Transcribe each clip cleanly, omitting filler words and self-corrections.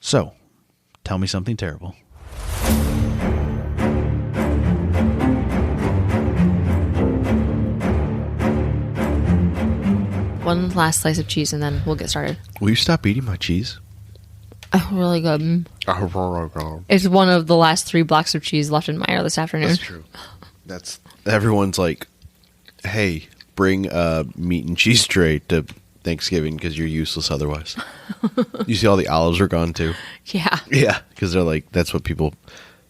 So, tell me something terrible. One last slice of cheese and then we'll get started. Will you stop eating my cheese? Oh, really good. It's one of the last 3 blocks of cheese left in Meyer this afternoon. That's true. Everyone's like, hey, bring a meat and cheese tray to Thanksgiving because you're useless otherwise. You see all the olives are gone too? Yeah. Yeah, because they're like, that's what people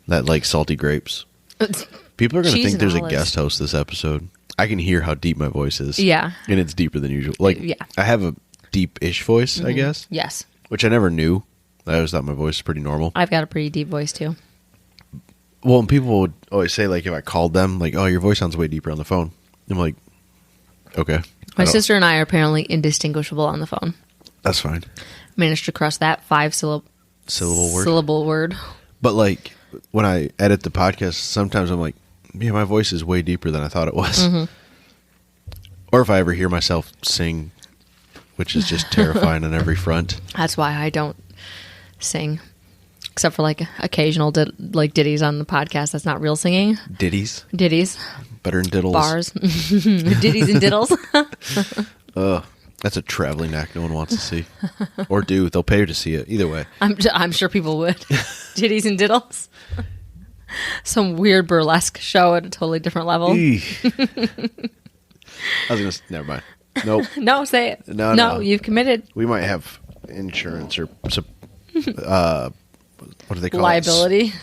that like salty grapes. People are going to think there's a guest host this episode. I can hear how deep my voice is. Yeah. And it's deeper than usual. Like, yeah. I have a deep-ish voice, I guess. Yes. Which I never knew. I always thought my voice was pretty normal. I've got a pretty deep voice too. Well, and people would always say, like, if I called them, like, oh, your voice sounds way deeper on the phone. I'm like, okay. My sister and I are apparently indistinguishable on the phone. That's fine. Managed to crush that 5-syllable word. But, like, when I edit the podcast, sometimes I'm like, yeah, my voice is way deeper than I thought it was. Mm-hmm. Or if I ever hear myself sing, which is just terrifying on every front. That's why I don't sing. Except for, like, occasional ditties on the podcast. That's not real singing. Ditties? Ditties. Better than diddles. Bars. Ditties and diddles. That's a traveling act no one wants to see. Or do. They'll pay to see it. Either way. I'm sure people would. Ditties and diddles. Some weird burlesque show at a totally different level. I was going to... Never mind. Nope. No, say it. No, you've committed. We might have insurance or... what do they call liability. it?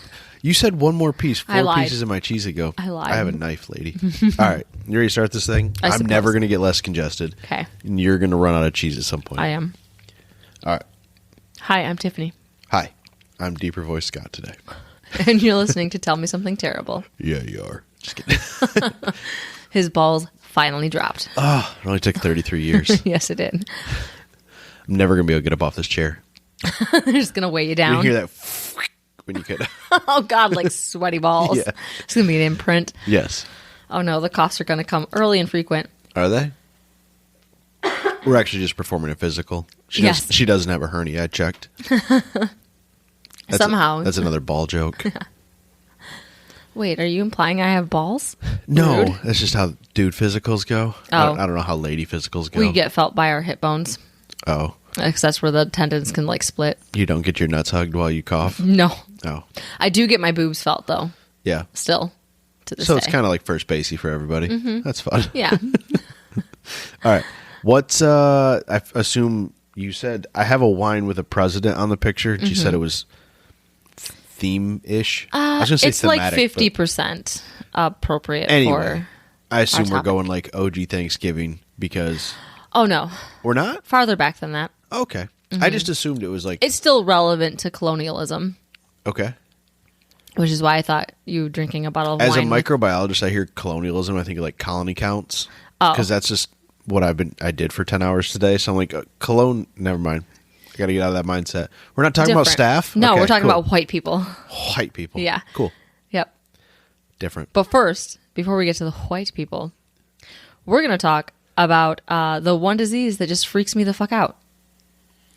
You said one more piece. 4 lied. Pieces of my cheese ago. I lied. I have a knife, lady. All right. You ready to start this thing? I'm never going to get less congested. Okay. And you're going to run out of cheese at some point. I am. All right. Hi, I'm Tiffany. Hi. I'm Deeper Voice Scott today. And you're listening to Tell Me Something Terrible. Yeah, you are. Just kidding. His balls finally dropped. Oh, it only took 33 years. Yes, it did. I'm never going to be able to get up off this chair. They're just going to weigh you down. You hear that when you could. Oh, God, like sweaty balls. Yeah. It's going to be an imprint. Yes. Oh, no, the coughs are going to come early and frequent. Are they? We're actually just performing a physical. She doesn't have a hernia. I checked. Somehow. That's another ball joke. Wait, are you implying I have balls? No, Rude. That's just how dude physicals go. Oh. I don't know how lady physicals go. We get felt by our hip bones. Oh. Because that's where the tendons can, like, split. You don't get your nuts hugged while you cough? No. Oh. I do get my boobs felt, though. Yeah. Still, to this day. So it's kind of like first basey for everybody. Mm-hmm. That's fun. Yeah. All right. What's, I assume you said, I have a wine with a president on the picture. You said it was theme-ish? I was going to say it's thematic. It's like 50% appropriate anyway, for I assume we're going like OG Thanksgiving because... Oh, no. We're not? Farther back than that. Okay. Mm-hmm. I just assumed it was like... It's still relevant to colonialism. Okay. Which is why I thought you drinking a bottle of wine. As a microbiologist, I hear colonialism. I think of like colony counts. Oh. Because that's just what I did for 10 hours today. So I'm like, never mind. I got to get out of that mindset. We're not talking about staff? No, okay, we're talking about white people. White people. Yeah. Cool. Yep. Different. But first, before we get to the white people, we're going to talk about the one disease that just freaks me the fuck out.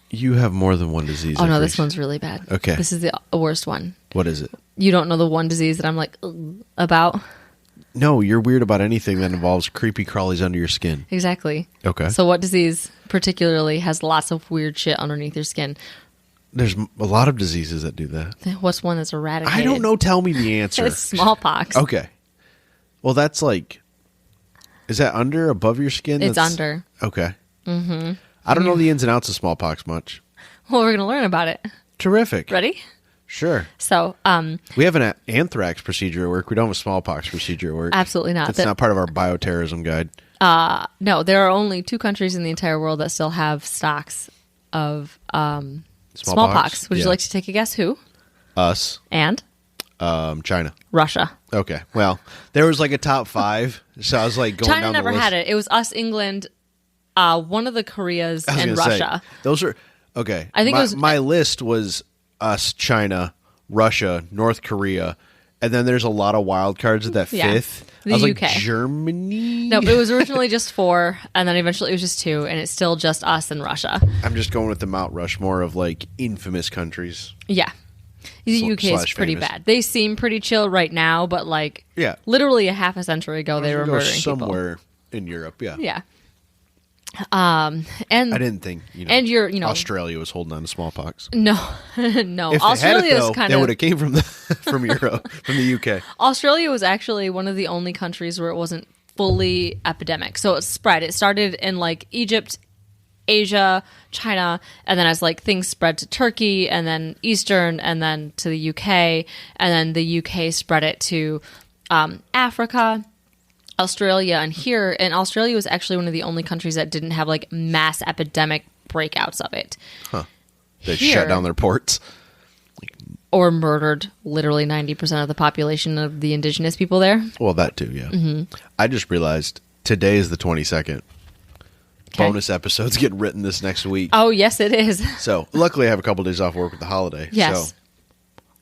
You have more than one disease. Oh, no, this one's really bad. Okay. This is the worst one. What is it? You don't know the one disease that I'm like, about? No, you're weird about anything that involves creepy crawlies under your skin. Exactly. Okay. So what disease particularly has lots of weird shit underneath your skin? There's a lot of diseases that do that. What's one that's eradicated? I don't know. Tell me the answer. It's smallpox. Okay. Well, that's like... Is that under, above your skin? It's under. Okay. Mm-hmm. I don't know the ins and outs of smallpox much. Well, we're going to learn about it. Terrific. Ready? Sure. So, we have an anthrax procedure at work. We don't have a smallpox procedure at work. Absolutely not. It's not part of our bioterrorism guide. No, there are only 2 countries in the entire world that still have stocks of smallpox. Would you like to take a guess who? Us. And? China. Russia. Okay. Well, there was like a top 5, so I was like going China down the never list. had it. It was us, England, one of the Koreas, and Russia. Those are okay. I think my list was us, China, Russia, North Korea, And then there's a lot of wild cards at that fifth. The I was UK. like, Germany? No, it was originally just 4, and then eventually it was just 2, and it's still just us and Russia. I'm just going with the Mount Rushmore of like infamous countries. Yeah. The UK is pretty bad. They seem pretty chill right now, but like literally a half a century ago they were murdering somewhere in Europe, yeah. Yeah. And I didn't think, and Australia was holding on to smallpox. No. No. If Australia they had it, is they would have came from from Europe, from the UK. Australia was actually one of the only countries where it wasn't fully epidemic. So it spread. It started in like Egypt, Asia, China, and then as like things spread to Turkey and then Eastern and then to the UK, and then the UK spread it to Africa, Australia, and Australia was actually one of the only countries that didn't have like mass epidemic breakouts of it. Huh. They shut down their ports. Or murdered literally 90% of the population of the indigenous people there. Well, that too, yeah. Mm-hmm. I just realized today is the 22nd. Okay. Bonus episodes get written this next week. Oh, yes, it is. So, luckily I have a couple days off work with the holiday. Yes.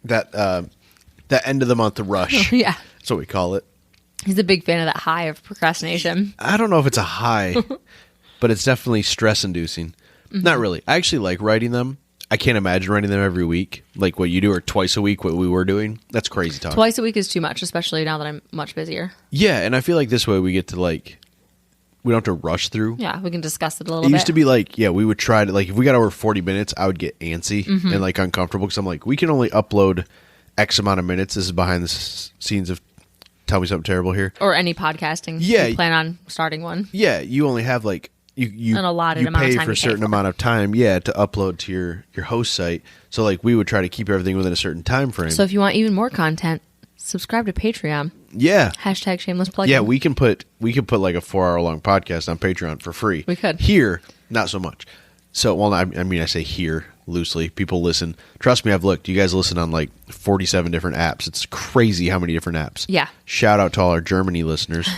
So, that end of the month rush. Yeah. That's what we call it. He's a big fan of that high of procrastination. I don't know if it's a high, but it's definitely stress-inducing. Mm-hmm. Not really. I actually like writing them. I can't imagine writing them every week, like what you do, or twice a week, what we were doing. That's crazy talk. Twice a week is too much, especially now that I'm much busier. Yeah, and I feel like this way we get to like, we don't have to rush through. Yeah, we can discuss it a little bit. It used to be like, we would try to, like, if we got over 40 minutes, I would get antsy and like uncomfortable because I'm like, we can only upload X amount of minutes. This is behind the scenes of Tell Me Something Terrible here. Or any podcasting. Yeah. You plan on starting one. Yeah, you only have like, you an allotted amount of pay time for a certain amount of time, to upload to your host site. So like we would try to keep everything within a certain time frame. So if you want even more content, subscribe to Patreon. Yeah. # shameless plug. Yeah, we can put like a 4-hour long podcast on Patreon for free. We could. Here, not so much. So, well, I mean, I say here loosely. People listen. Trust me, I've looked. You guys listen on like 47 different apps. It's crazy how many different apps. Yeah. Shout out to all our Germany listeners,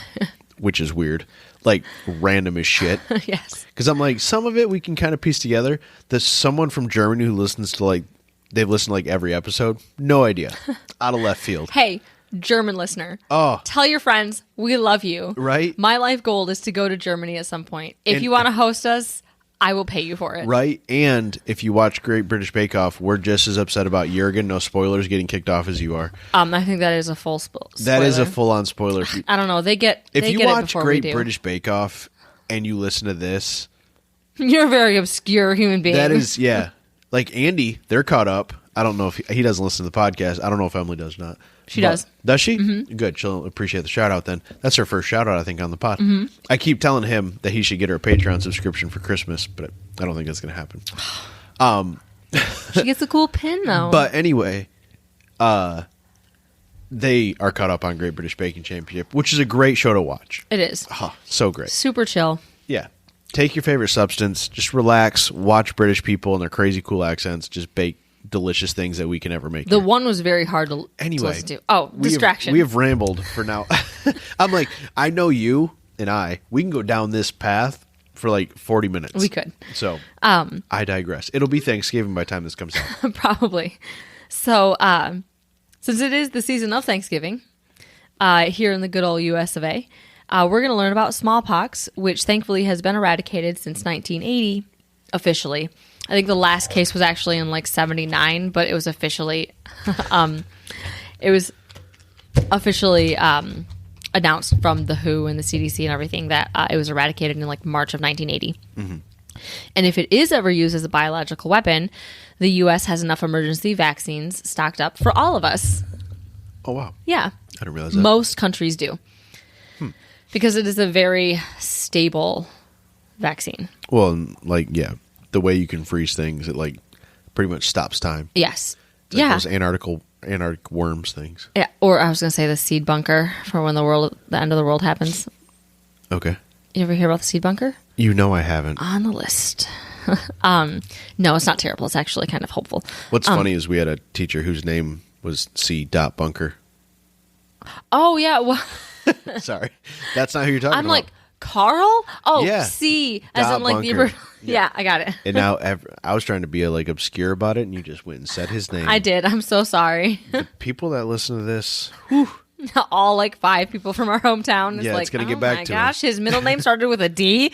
which is weird. Like random as shit. Yes. Because I'm like, some of it we can kind of piece together. There's someone from Germany who listens to like, they've listened to like every episode. No idea. Out of left field. Hey, German listener. Oh. Tell your friends we love you. Right? My life goal is to go to Germany at some point. If you want to host us, I will pay you for it. Right? And if you watch Great British Bake Off, we're just as upset about Jurgen, no spoilers, getting kicked off as you are. I think that is a full spoiler. That is a full-on spoiler. I don't know. If you watch Great British Bake Off and you listen to this, you're a very obscure human being. That is, yeah. Like Andy, they're caught up. I don't know if he doesn't listen to the podcast. I don't know if Emily does not. She does. Does she? Mm-hmm. Good. She'll appreciate the shout out then. That's her first shout out, I think, on the pod. Mm-hmm. I keep telling him that he should get her a Patreon subscription for Christmas, but I don't think that's going to happen. She gets a cool pin, though. But anyway, they are caught up on Great British Baking Championship, which is a great show to watch. It is. Oh, so great. Super chill. Yeah. Take your favorite substance, just relax, watch British people and their crazy cool accents, just bake delicious things that we can ever make. The one was very hard to listen to. Oh, distraction. We have rambled for now. I'm like, I know you and we can go down this path for like 40 minutes. We could. So I digress. It'll be Thanksgiving by the time this comes out. Probably. So since it is the season of Thanksgiving here in the good old US of A, we're going to learn about smallpox, which thankfully has been eradicated since 1980 officially. I think the last case was actually in like 79, but it was officially announced from the WHO and the CDC and everything that it was eradicated in like March of 1980. Mm-hmm. And if it is ever used as a biological weapon, the U.S. has enough emergency vaccines stocked up for all of us. Oh, wow. Yeah. I didn't realize that. Most countries do. Because it is a very stable vaccine. Well, like, yeah. The way you can freeze things, it like pretty much stops time. Yes. It's like those Antarctic worms things. Yeah. Or I was going to say the seed bunker for when the end of the world happens. Okay. You ever hear about the seed bunker? You know I haven't. On the list. No, it's not terrible. It's actually kind of hopeful. What's funny is we had a teacher whose name was C. Bunker. Oh, yeah. Well, sorry. That's not who you're talking about. I'm like, Carl? Oh, Yeah. C, as Da in like the bunker. yeah, I got it. And now yeah, Yeah, I got it. I was trying to be obscure about it, and you just went and said his name. I did. I'm so sorry. The people that listen to this, All like 5 people from our hometown. Yeah, like, it's gonna oh get back my to gosh, his middle name started with a D.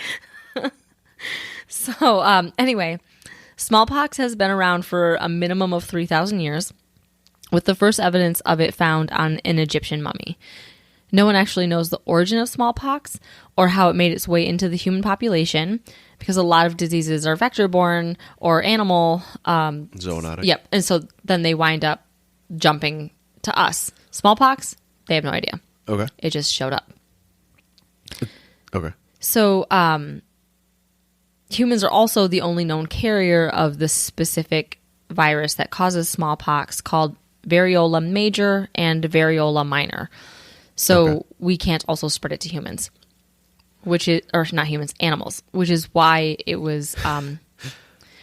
So, anyway, smallpox has been around for a minimum of 3,000 years, with the first evidence of it found on an Egyptian mummy. No one actually knows the origin of smallpox or how it made its way into the human population, because a lot of diseases are vector-borne or animal. Zoonotic. Yep, and so then they wind up jumping to us. Smallpox, they have no idea. Okay. It just showed up. Okay. So, humans are also the only known carrier of this specific virus that causes smallpox, called variola major and variola minor. So we can't also spread it to humans, or not humans, animals, which is why it was,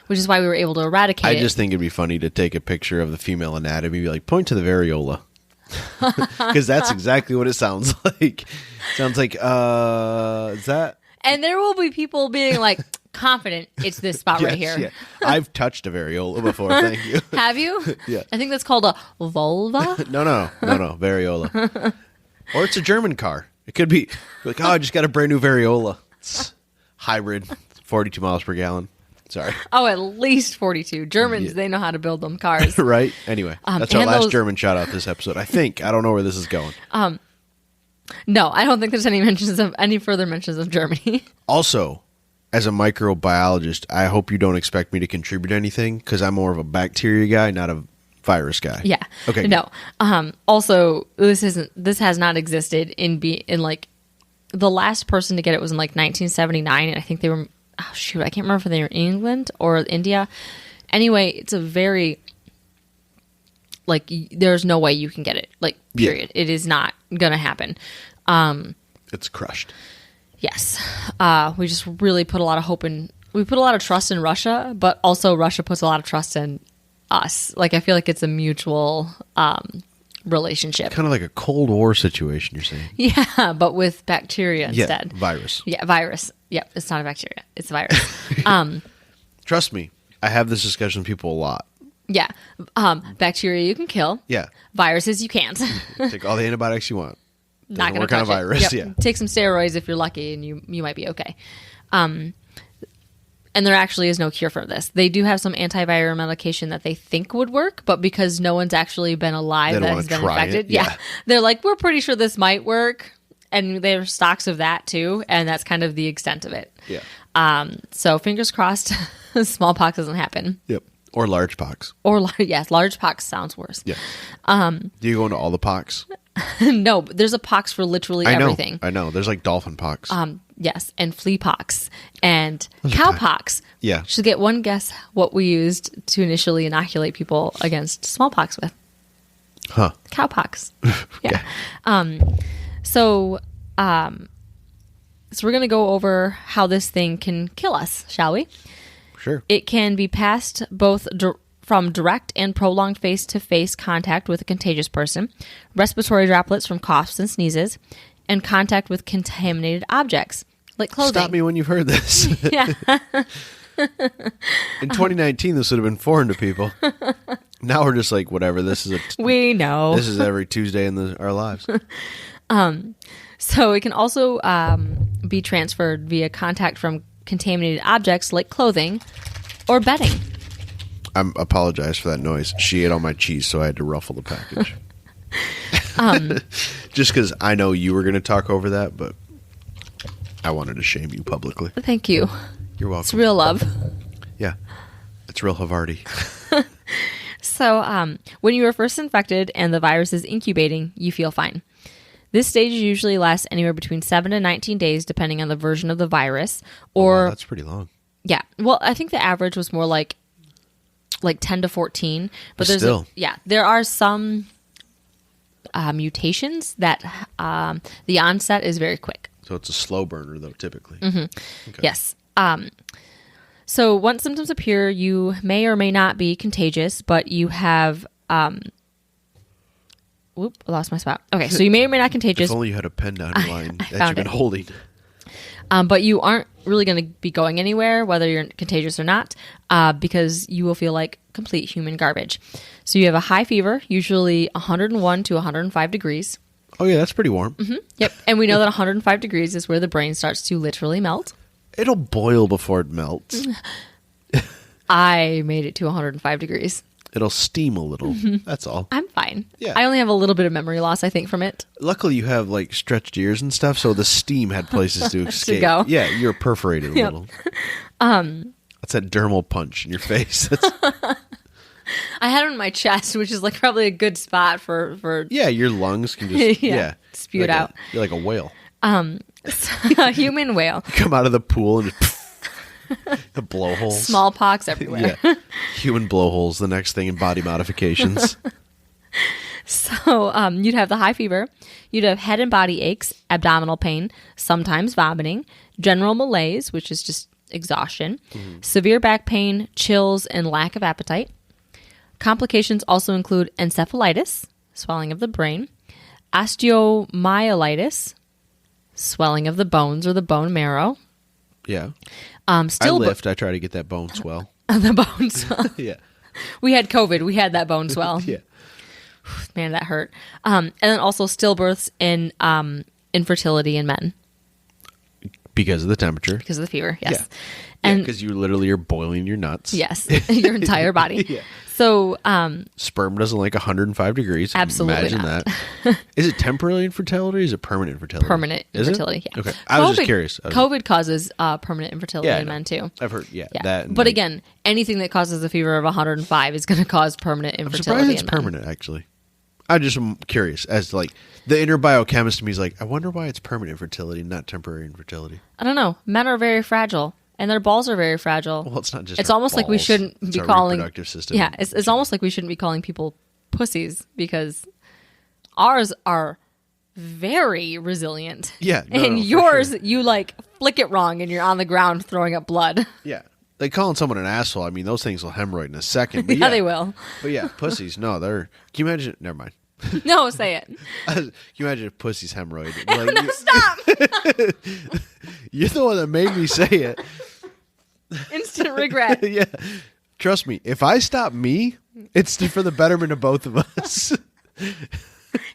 which is why we were able to eradicate it. I just think it'd be funny to take a picture of the female anatomy, be like, point to the variola. Because that's exactly what it sounds like. Sounds like, is that? And there will be people being like, confident it's this spot right here. Yeah. I've touched a variola before, thank you. Have you? Yeah. I think that's called a vulva. No, variola. Or it's a German car. It could be like, I just got a brand new variola. It's hybrid, 42 miles per gallon. Sorry. Oh, at least 42. Germans, They know how to build them cars. Right? Anyway, that's our last those... German shout out this episode. I think. I don't know where this is going. No, I don't think there's any further mentions of Germany. Also, as a microbiologist, I hope you don't expect me to contribute anything, because I'm more of a bacteria guy, not a virus guy. Yeah. Okay. No. Also, this has not existed in like the last person to get it was in like 1979, and I think they were I can't remember if they were in England or India. Anyway, it's a very there's no way you can get it. Period. Yeah. It is not gonna happen. It's crushed. Yes. We just really put a lot of hope in. We put a lot of trust in Russia, but also Russia puts a lot of trust in us. I feel like it's a mutual relationship. Kind of like a Cold War situation, you're saying? Yeah, but with bacteria instead. Yeah, virus. Yeah, virus. Yep, it's not a bacteria. It's a virus. Trust me, I have this discussion with people a lot. Yeah. Bacteria you can kill. Yeah. Viruses you can't. Take all the antibiotics you want. Not going to work on a virus. Yep. Yeah. Take some steroids if you're lucky, and you might be okay. And there actually is no cure for this. They do have some antiviral medication that they think would work, but because no one's actually been alive that has been infected, they're like, we're pretty sure this might work. And there's stocks of that too, and that's kind of the extent of it. Yeah. So fingers crossed, smallpox doesn't happen. Yep. Or large pox. Or yes, large pox sounds worse. Yeah. Do you go into all the pox? No, but there's a pox for literally everything. I know. There's like dolphin pox. Yes, and flea pox and cow pox. Yeah. Should get one guess what we used to initially inoculate people against smallpox with. Huh. Cowpox. Yeah. So we're going to go over how this thing can kill us, shall we? Sure. It can be passed both from direct and prolonged face-to-face contact with a contagious person, respiratory droplets from coughs and sneezes, and contact with contaminated objects, like clothing. Stop me when you've heard this. Yeah. In 2019, this would have been foreign to people. Now we're just like, whatever, this is we know. This is every Tuesday in our lives. So it can also be transferred via contact from contaminated objects like clothing or bedding. I apologize for that noise. She ate all my cheese, so I had to ruffle the package. Just because I know you were going to talk over that, but I wanted to shame you publicly. Thank you. You're welcome. It's real love. Yeah. It's real Havarti. So when you are first infected and the virus is incubating, you feel fine. This stage usually lasts anywhere between 7 to 19 days, depending on the version of the virus. Or wow, that's pretty long. Yeah. Well, I think the average was more like 10 to 14. But there's still. There are some mutations that the onset is very quick. So it's a slow burner, though, typically. Mm-hmm. Okay. Yes. So once symptoms appear, you may or may not be contagious, but you have... I lost my spot. Okay, so you may or may not contagious. If only you had a pen down your line that you've been holding. But you aren't really going to be going anywhere, whether you're contagious or not, because you will feel like complete human garbage. So you have a high fever, usually 101 to 105 degrees. Oh, yeah, that's pretty warm. Mm-hmm. Yep. And we know that 105 degrees is where the brain starts to literally melt. It'll boil before it melts. I made it to 105 degrees. It'll steam a little. That's all. I'm fine. Yeah. I only have a little bit of memory loss, I think, from it. Luckily, you have like stretched ears and stuff, so the steam had places to escape. go. Yeah, you're perforated a Yep. little. That's that dermal punch in your face. That's, I had it in my chest, which is like probably a good spot for yeah, your lungs can just Yeah, spew it out. You're like a whale. a human whale. Come out of the pool and just the blowholes. Smallpox everywhere. Yeah, human blowholes. The next thing in body modifications. So you'd have the high fever, you'd have head and body aches, abdominal pain, sometimes vomiting, general malaise, which is just exhaustion, severe back pain, chills, and lack of appetite. Complications also include encephalitis, swelling of the brain, osteomyelitis, swelling of the bones or the bone marrow. Yeah, I try to get that bone swell. The bone swell. Yeah, We had COVID. We had that bone swell. yeah. Man, that hurt. And then also stillbirths and infertility in men Because of the temperature. because of the fever. Yes. Yeah. And Because you literally are boiling your nuts. yes, your entire body. Yeah. So Sperm doesn't like 105 degrees. Absolutely Imagine not. that. Is it temporary infertility or is it permanent infertility? permanent Is it? infertility. Yeah. Okay. I was just curious. COVID causes permanent infertility Yeah, I in know. men too. I've heard, yeah. Yeah. That. and But like- again, anything that causes a fever of 105 is going to cause permanent I'm infertility surprised it's in men. permanent, actually. I just am curious as to, like, the inner biochemist to me is like, I wonder why it's permanent infertility, not temporary infertility. I don't know. Men are very fragile, and their balls are very fragile. Well, it's not just It's our almost like we balls. shouldn't It's be our calling reproductive system. Yeah, it's almost like we shouldn't be calling people pussies because ours are very resilient. Yeah, no, and no, for yours, sure. you like flick it wrong and you're on the ground throwing up blood. Yeah. Like calling someone an asshole, I mean, those things will hemorrhoid in a second. But Yeah, they will. But yeah, pussies, no, they're. Can you imagine? Never mind. No, say it. Can you imagine if pussies hemorrhoid? Like, No, stop. you're the one that made me say it. Instant regret. Yeah. Trust me, if I stop me, it's for the betterment of both of us.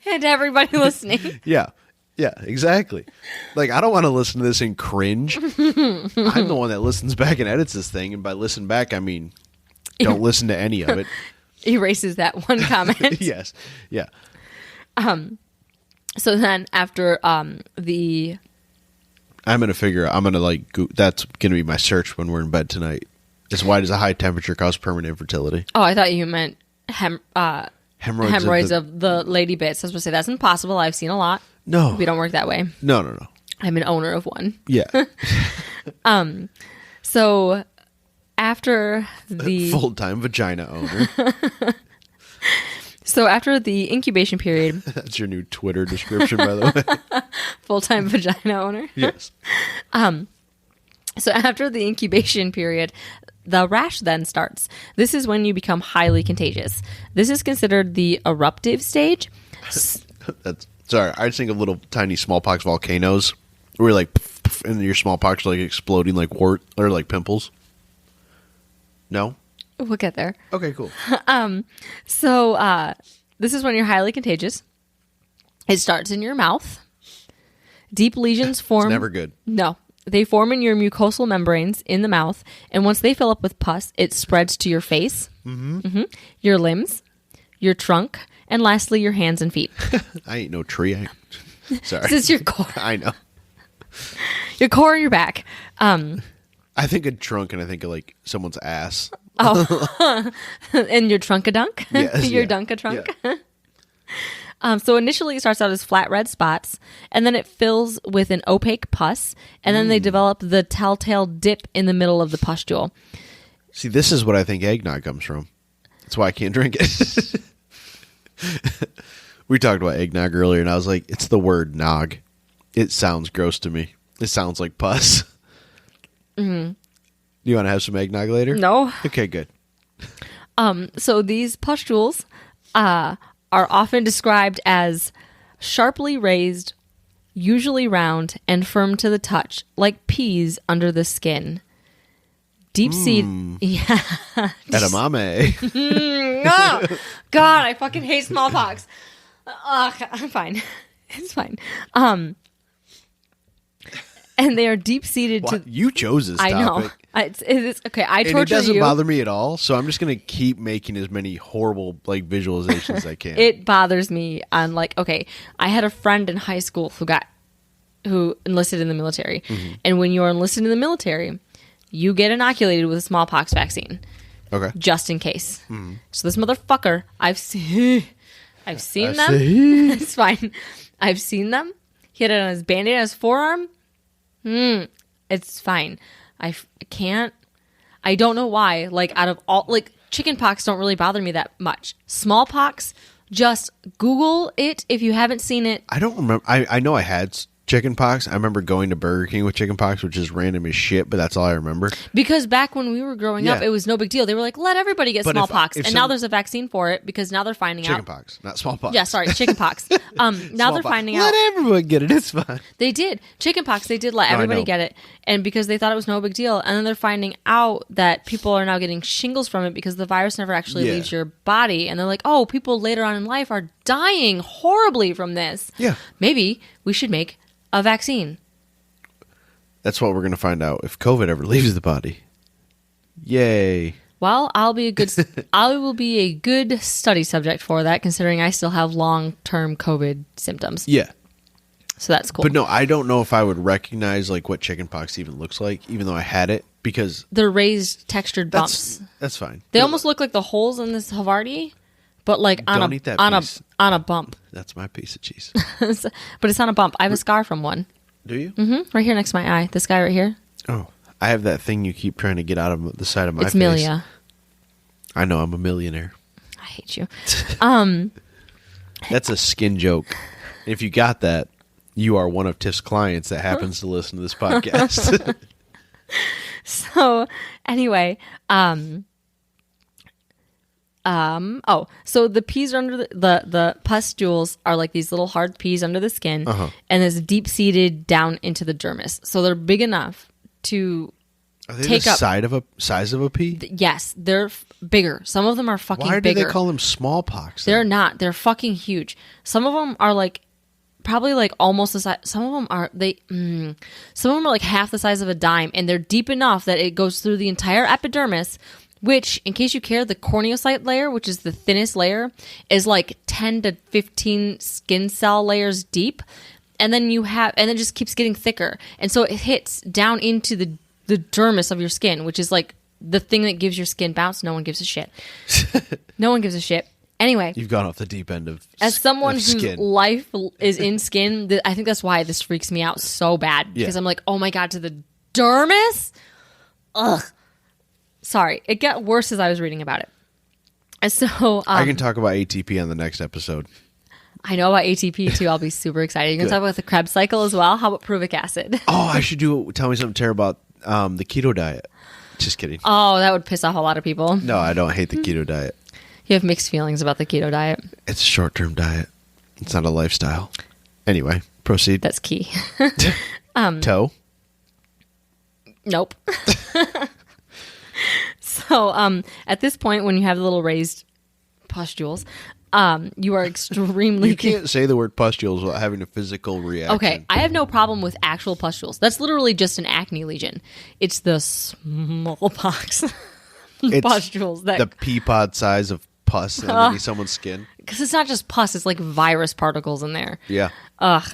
And everybody listening. Yeah. Yeah, exactly. Like, I don't want to listen to this and cringe. I'm the one that listens back and edits this thing. And by listen back, I mean, don't listen to any of it. Erases that one comment. Yes. Yeah. So then after the I'm going to like, that's going to be my search when we're in bed tonight. Is why does a high temperature cause permanent infertility? Oh, I thought you meant Hemorrhoids of the lady bits. I was supposed to say that's impossible. I've seen a lot. No. We don't work that way. No. I'm an owner of one. Yeah. So after the Full-time vagina owner. so after the incubation period, That's your new Twitter description, by the way. full-time vagina owner. Yes. So after the incubation period, the rash then starts. This is when you become highly contagious. This is considered the eruptive stage. That's sorry. I just think of little tiny smallpox volcanoes where like, and your smallpox are like exploding like wart or like pimples. No. We'll get there. Okay. Cool. So this is when you're highly contagious. It starts in your mouth. Deep lesions form. It's never good. No. They form in your mucosal membranes in the mouth, and once they fill up with pus, it spreads to your face, your limbs, your trunk, and lastly, your hands and feet. I ain't no tree. Sorry. This is your core. I know. Your core and your back. I think of trunk and I think of like someone's ass. And your trunk-a-dunk. Yes, Your yeah. dunk-a-trunk. Yeah. So initially it starts out as flat red spots, and then it fills with an opaque pus, and then they develop the telltale dip in the middle of the pustule. See, this is what I think eggnog comes from. That's why I can't drink it. We talked about eggnog earlier, and I was like, it's the word nog. It sounds gross to me. It sounds like pus. Mm-hmm. You want to have some eggnog later? No. Okay, good. So these pustules are often described as sharply raised usually round and firm to the touch, like peas under the skin. Deep-seed... Yeah. Edamame. Oh, God, I fucking hate smallpox. Ugh, I'm fine. It's fine. And they are deep-seated to... You chose this topic. I know. It's okay, I torture you. And it doesn't bother me at all, so I'm just going to keep making as many horrible like visualizations as I can. It bothers me on like, okay, I had a friend in high school who enlisted in the military. Mm-hmm. And when you're enlisted in the military, you get inoculated with a smallpox vaccine. Okay. Just in case. Mm-hmm. So this motherfucker, I've seen them. It's fine. I've seen them. He had it on his Band-Aid on his forearm. It's fine. I can't. I don't know why. Like, out of all, like, chicken pox don't really bother me that much. Smallpox, just Google it if you haven't seen it. I don't remember. I know I had chicken pox. I remember going to Burger King with chicken pox, which is random as shit, but that's all I remember. Because back when we were growing up, it was no big deal. They were like, let everybody get smallpox. And now there's a vaccine for it because now they're finding out. Chicken pox, not smallpox. Yeah, sorry, chicken pox. Now they're finding out. Let everyone get it. It's fine. They did. Chicken pox, they did let everybody get it. And because they thought it was no big deal. And then they're finding out that people are now getting shingles from it because the virus never actually leaves your body. And they're like, oh, people later on in life are dying horribly from this. Yeah. Maybe we should make a vaccine. That's what we're going to find out if COVID ever leaves the body. Yay. Well, I will be a good study subject for that, considering I still have long-term COVID symptoms. Yeah. So that's cool. But no, I don't know if I would recognize like what chickenpox even looks like, even though I had it, because they're raised textured bumps. That's fine. They almost look like the holes in this Havarti, but like on a bump. That's my piece of cheese. But it's on a bump. I have a scar from one. Do you? Mm-hmm. Right here next to my eye. This guy right here. Oh, I have that thing you keep trying to get out of the side of my face. It's Milia. I know, I'm a millionaire. I hate you. That's a skin joke. If you got that, you are one of Tiff's clients that happens to listen to this podcast. So anyway, so the peas under the pustules are like these little hard peas under the skin, and it's deep seated down into the dermis. So they're big enough to are they take up size of a pea. Yes, they're bigger. Some of them are fucking bigger. Why do they call them smallpox? They're not. They're fucking huge. Some of them are like probably like almost the size. Some of them are like half the size of a dime, and they're deep enough that it goes through the entire epidermis. Which, in case you care, the corneocyte layer, which is the thinnest layer, is like 10 to 15 skin cell layers deep. And then it just keeps getting thicker. And so it hits down into the dermis of your skin, which is like the thing that gives your skin bounce. No one gives a shit. No one gives a shit. Anyway. You've gone off the deep end of as someone whose skin. Life is in skin, I think that's why this freaks me out so bad. Because I'm like, oh my God, to the dermis? Ugh. Sorry, it got worse as I was reading about it. And so I can talk about ATP on the next episode. I know about ATP too. I'll be super excited. You're going to talk about the Krebs cycle as well? How about pruvic acid? Oh, I should tell me something terrible about the keto diet. Just kidding. Oh, that would piss off a lot of people. No, I don't hate the keto diet. You have mixed feelings about the keto diet. It's a short-term diet. It's not a lifestyle. Anyway, proceed. That's key. Toe? Nope. So at this point, when you have the little raised pustules, you are extremely... You can't say the word pustules without having a physical reaction. Okay, I have no problem with actual pustules. That's literally just an acne lesion. It's the smallpox pustules. The pea pod size of pus underneath someone's skin. Because it's not just pus, it's like virus particles in there. Yeah. Ugh.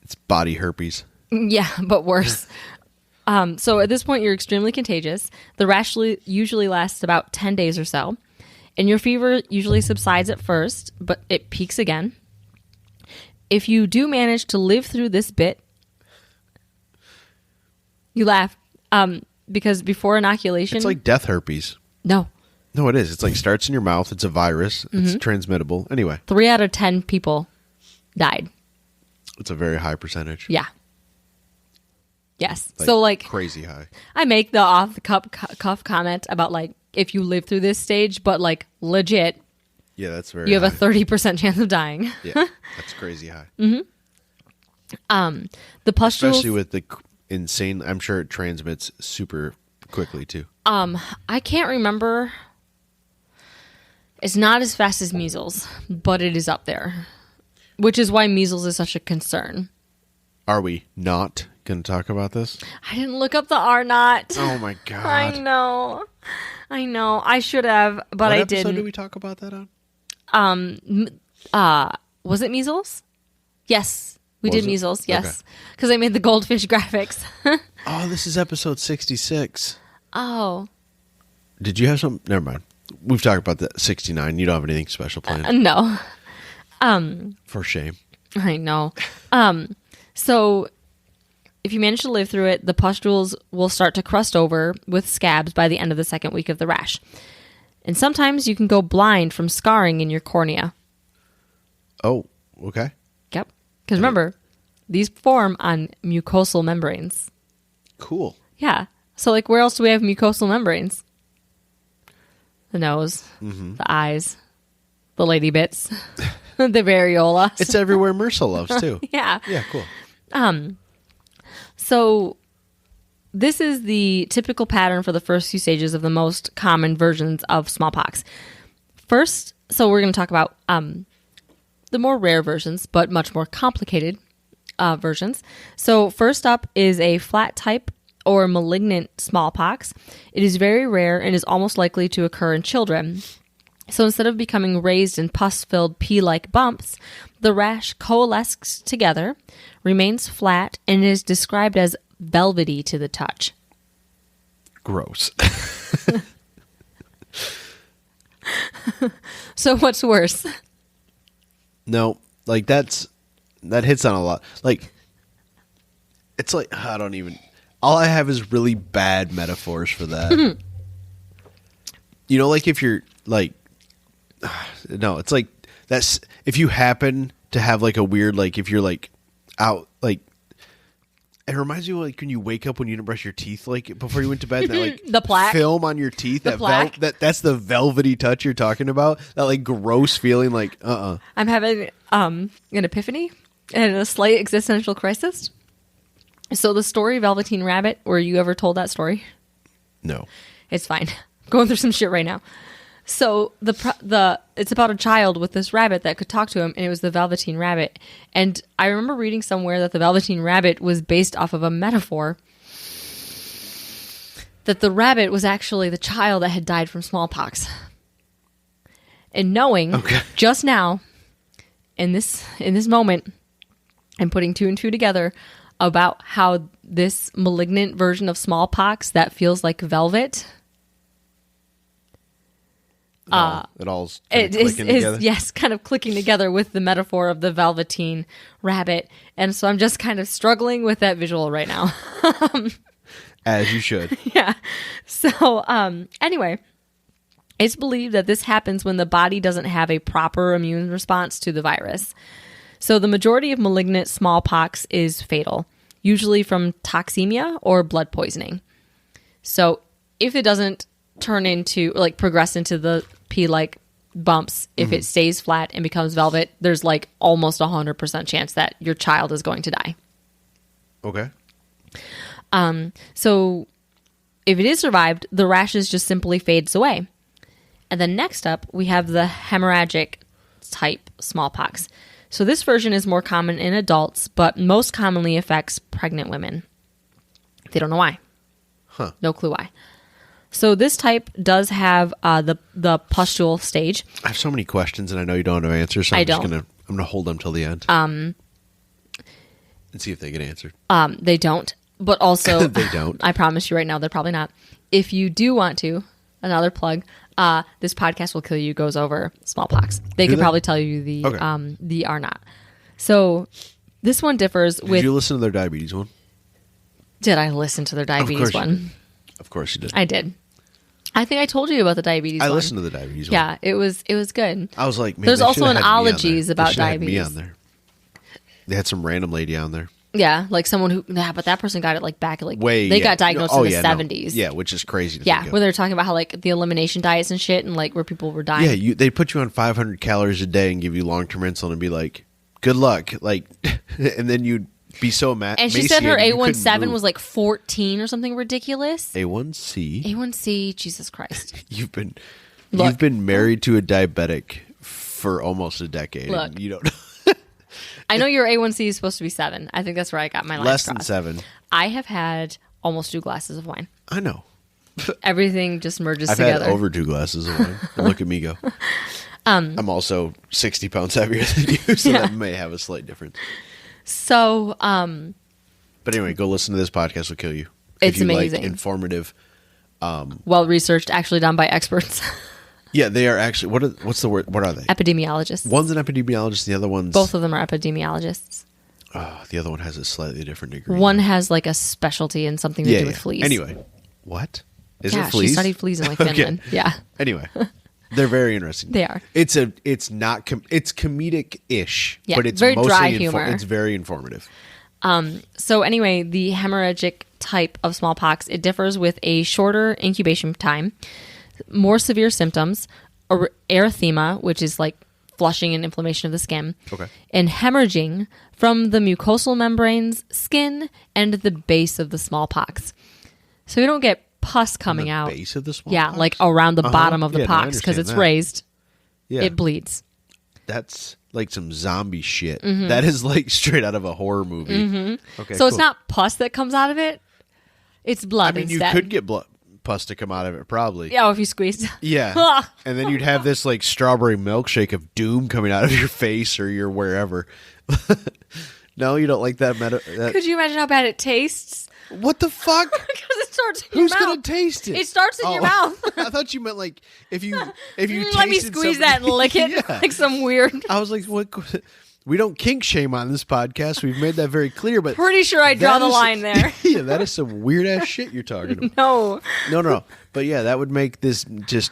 It's body herpes. Yeah, but worse. So at this point, you're extremely contagious. The rash usually lasts about 10 days or so. And your fever usually subsides at first, but it peaks again. If you do manage to live through this bit, you laugh. Because before inoculation... It's like death herpes. No. No, it is. It's like starts in your mouth. It's a virus. It's transmittable. Anyway. 3 out of 10 people died. It's a very high percentage. Yeah. Yes. So like crazy high. I make the off the cuff comment about like if you live through this stage, but like legit. Yeah, that's very You have a 30% chance of dying. Yeah, that's crazy high. The pustules, Especially with the insane, I'm sure it transmits super quickly too. I can't remember. It's not as fast as measles, but it is up there, which is why measles is such a concern. Are we not going to talk about this? I didn't look up the R naught. Oh my God. I know. I should have, but what I episode didn't. did we talk about that on? Was it measles? Yes, we Was did it? measles. Yes, because I made the goldfish graphics. Oh, this is episode 66. Oh, Did you have some? Never mind. We've talked about that 69. You don't have anything special planned. no. For shame. I know. So if you manage to live through it, the pustules will start to crust over with scabs by the end of the second week of the rash. And sometimes you can go blind from scarring in your cornea. Oh, okay. Yep. Because remember, these form on mucosal membranes. Cool. Yeah. So, like, where else do we have mucosal membranes? The nose, the eyes, the lady bits, the vareola. It's everywhere MRSA loves too. Yeah. Yeah, cool. So this is the typical pattern for the first few stages of the most common versions of smallpox. First, so we're going to talk about the more rare versions, but much more complicated versions. So first up is a flat type or malignant smallpox. It is very rare and is almost likely to occur in children. So instead of becoming raised and pus-filled pea-like bumps, the rash coalesces together, remains flat, and is described as velvety to the touch. Gross. So what's worse? No, like that hits on a lot. Like, it's like, I don't even, all I have is really bad metaphors for that. You know, like if you're like, no, it's like that's if you happen to have like a weird, like if you're like out, like it reminds me of like when you wake up when you didn't brush your teeth like before you went to bed, that like The plaque. film on your teeth, The plaque. that's the velvety touch you're talking about. That like gross feeling, like I'm having an epiphany and a slight existential crisis. So the story Velveteen Rabbit, were you ever told that story? No. It's fine. Going through some shit right now. So it's about a child with this rabbit that could talk to him, and it was the Velveteen Rabbit. And I remember reading somewhere that the Velveteen Rabbit was based off of a metaphor that the rabbit was actually the child that had died from smallpox. And knowing just now, in this moment, I'm putting two and two together about how this malignant version of smallpox that feels like velvet. It all's kind of clicking together. Yes, kind of clicking together with the metaphor of the Velveteen Rabbit. And so I'm just kind of struggling with that visual right now. As you should. Yeah. So anyway, it's believed that this happens when the body doesn't have a proper immune response to the virus. So the majority of malignant smallpox is fatal, usually from toxemia or blood poisoning. So if it doesn't turn into, like, progress into the pea-like bumps, if it stays flat and becomes velvet, there's like almost 100% chance that your child is going to die. Okay. So if it is survived, the rashes just simply fades away. And then next up, we have the hemorrhagic type smallpox. So this version is more common in adults, but most commonly affects pregnant women. They don't know why. Huh. No clue why. So this type does have the pustule stage. I have so many questions, and I know you don't have answers, so I'm gonna hold them till the end. And see if they get answered. They don't, but also They don't. I promise you right now, they're probably not. If you do want to, another plug. This podcast will kill you goes over smallpox. They could probably tell you the R naught. So this one differs with. Did you listen to their diabetes one? Did I listen to their diabetes one? Of course you did. I did. I think I told you about the diabetes one. I listened to the diabetes one. Yeah, it was good. I was like, man, there's they also should've an had me on ologies there. about They should've had diabetes. me on there. They had some random lady on there. Yeah, like someone who, but that person got it like back like Way, they yeah. got diagnosed in the 70s. Yeah, which is crazy to Yeah, think of. when they're talking about how like the elimination diets and shit and like where people were dying. Yeah, they put you on 500 calories a day and give you long-term insulin and be like, good luck. Like, and then you'd be so And she said her emaciated you couldn't A17 move. was like 14 or something ridiculous. A1C. A1C, Jesus Christ. You've been Look. married to a diabetic for almost a decade. Look. And you don't know. I know your A1C is supposed to be 7. I think that's where I got my lines Less than crossed. 7. I have had almost 2 glasses of wine. I know. Everything just merges I've together. had over 2 glasses of wine. Look at me go. I'm also 60 pounds heavier than you, so that may have a slight difference. So, But anyway, go listen to this podcast. Will kill you. It's if you amazing. Like informative. well researched, actually done by experts. Yeah, they are actually. What's the word? What are they? Epidemiologists. One's an epidemiologist. The other one's Both of them are epidemiologists. The other one has a slightly different degree. One has like a specialty in something to do with fleas. Anyway, what is yeah, it? Fleas? She studied fleas in like Finland. Yeah, Anyway, they're very interesting. they are. It's not it's comedic-ish, Yeah, but it's very mostly dry humor. It's very informative. So anyway, the hemorrhagic type of smallpox, it differs with a shorter incubation time, more severe symptoms, erythema, which is like flushing and inflammation of the skin, Okay. and hemorrhaging from the mucosal membranes, skin, and the base of the smallpox. So you don't get pus coming out. Base of the smallpox? Yeah, like around the bottom of the Yeah, no, I pox because understand it's that. raised. Yeah, It bleeds. that's like some zombie shit. That is like straight out of a horror movie. Okay, So it's cool. not pus that comes out of it. It's blood I mean, instead. you could get pus to come out of it, probably. Yeah, if you squeeze. Yeah. And then you'd have this like strawberry milkshake of doom coming out of your face or your wherever. No, you don't like that Could you imagine how bad it tastes? What the fuck? Because it starts in your Who's mouth. gonna taste it? It starts in your mouth. I thought you meant like if you Let me tasted squeeze that and lick it Yeah. like some weird. I was like, what? We don't kink shame on this podcast. We've made that very clear. But Pretty sure I draw that the is- line there. Yeah, that is some weird ass shit you're talking about. No. No. But yeah, that would make this just.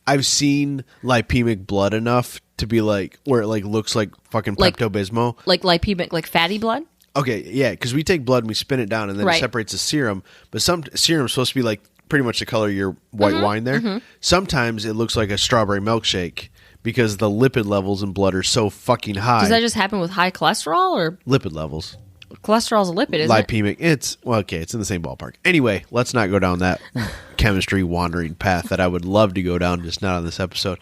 I've seen lipemic blood enough to be like where it like looks like fucking Like- Pepto Bismol. Like lipemic, like fatty blood? Okay, yeah, because we take blood and we spin it down and then it Right. separates the serum. But some serum's supposed to be like pretty much the color of your white Mm-hmm, wine there. Sometimes it looks like a strawberry milkshake because the lipid levels in blood are so fucking high. Does that just happen with high cholesterol or Lipid levels. cholesterol's a lipid, isn't it? Lipemic. It's in the same ballpark. Anyway, let's not go down that chemistry wandering path that I would love to go down, just not on this episode.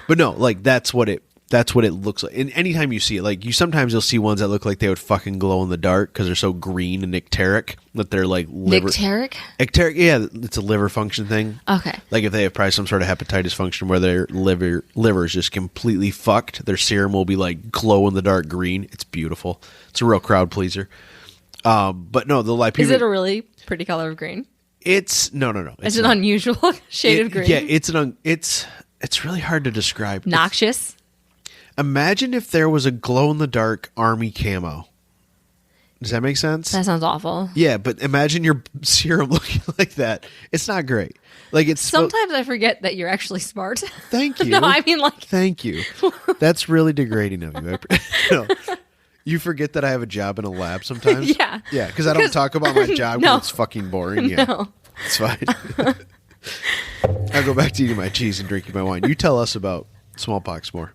But no, like that's what it looks like. And anytime you see it, like you'll see ones that look like they would fucking glow in the dark because they're so green and icteric that they're like liver. Nicteric? Icteric, yeah, it's a liver function thing. Okay. Like if they have probably some sort of hepatitis function where their liver is just completely fucked, their serum will be like glow in the dark green. It's beautiful. It's a real crowd pleaser. But no, the lipemic. Is it a really pretty color of green? It's no. Is it an unusual shade of green? Yeah, it's really hard to describe. Noxious? Imagine if there was a glow in the dark army camo. Does that make sense? That sounds awful. Yeah, but imagine your serum looking like that. It's not great. Like it's Sometimes I forget that you're actually smart. Thank you. No, I mean like Thank you. That's really degrading of you. No. You forget that I have a job in a lab sometimes? Yeah. Yeah, because I don't talk about my job because No. it's fucking boring. Yeah. No. It's fine. I'll go back to eating my cheese and drinking my wine. You tell us about smallpox more.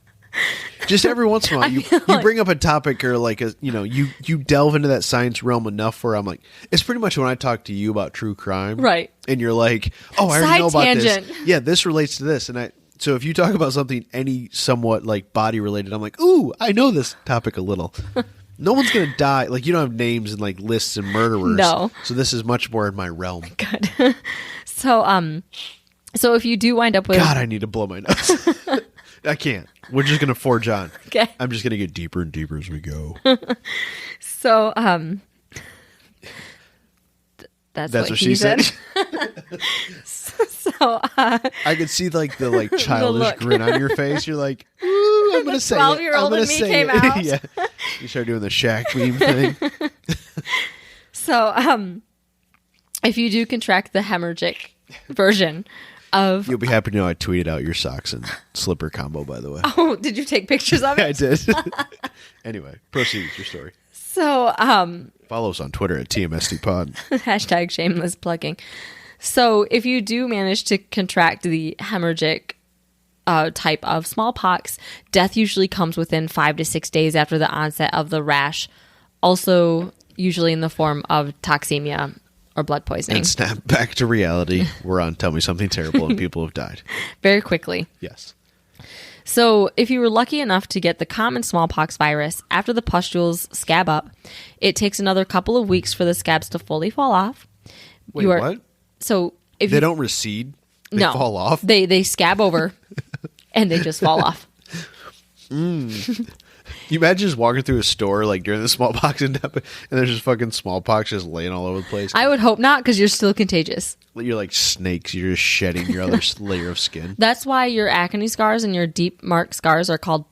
Just every once in a while, you bring up a topic or like you delve into that science realm enough where I'm like, it's pretty much when I talk to you about true crime, Right. And you're like, oh, I already Side know about tangent. this. Yeah, this relates to this, so if you talk about something any somewhat like body related, I'm like, ooh, I know this topic a little. No one's gonna die. Like you don't have names and like lists and murderers. No. So this is much more in my realm. good. So if you do wind up with God, I need to blow my nose. I can't. We're just gonna forge on. Okay. I'm just gonna get deeper and deeper as we go. So that's what she said. So I could see like the like childish look. grin on your face. You're like, ooh, I'm gonna say it. 12-year-old I'm gonna in me say came it. out. Yeah. You start doing the Shaq meme thing. So if you do contract the hemorrhagic version of You'll be happy to know I tweeted out your socks and slipper combo, by the way. oh, did you take pictures of it? I did. Anyway, proceed with your story. So Follow us on Twitter at TMSDPod. hashtag shameless plugging. So if you do manage to contract the hemorrhagic type of smallpox, death usually comes within 5 to 6 days after the onset of the rash. Also, usually in the form of toxemia or blood poisoning. And snap back to reality. We're on Tell Me Something Terrible and people have died. Very quickly. Yes. So if you were lucky enough to get the common smallpox virus, after the pustules scab up, it takes another couple of weeks for the scabs to fully fall off. Wait, what? So if They don't recede? They fall off? They scab over and they just fall off. You imagine just walking through a store like during the smallpox endemic and there's just fucking smallpox just laying all over the place? I would hope not, because you're still contagious. You're like snakes. You're just shedding your other layer of skin. That's why your acne scars and your deep mark scars are called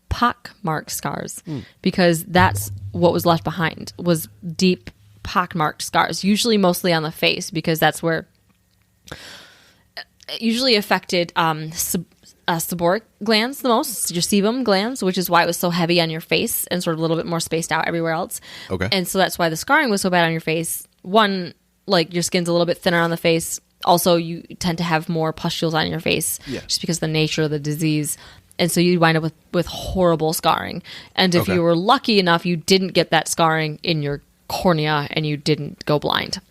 pock mark scars, because that's what was left behind, was deep pock marked scars, usually mostly on the face, because that's where it usually affected seborrheic glands the most, your sebum glands, which is why it was so heavy on your face and sort of a little bit more spaced out everywhere else. Okay. And so that's why the scarring was so bad on your face. One, like your skin's a little bit thinner on the face. Also, you tend to have more pustules on your face just because of the nature of the disease. And so you wind up with horrible scarring. And if you were lucky enough, you didn't get that scarring in your cornea and you didn't go blind.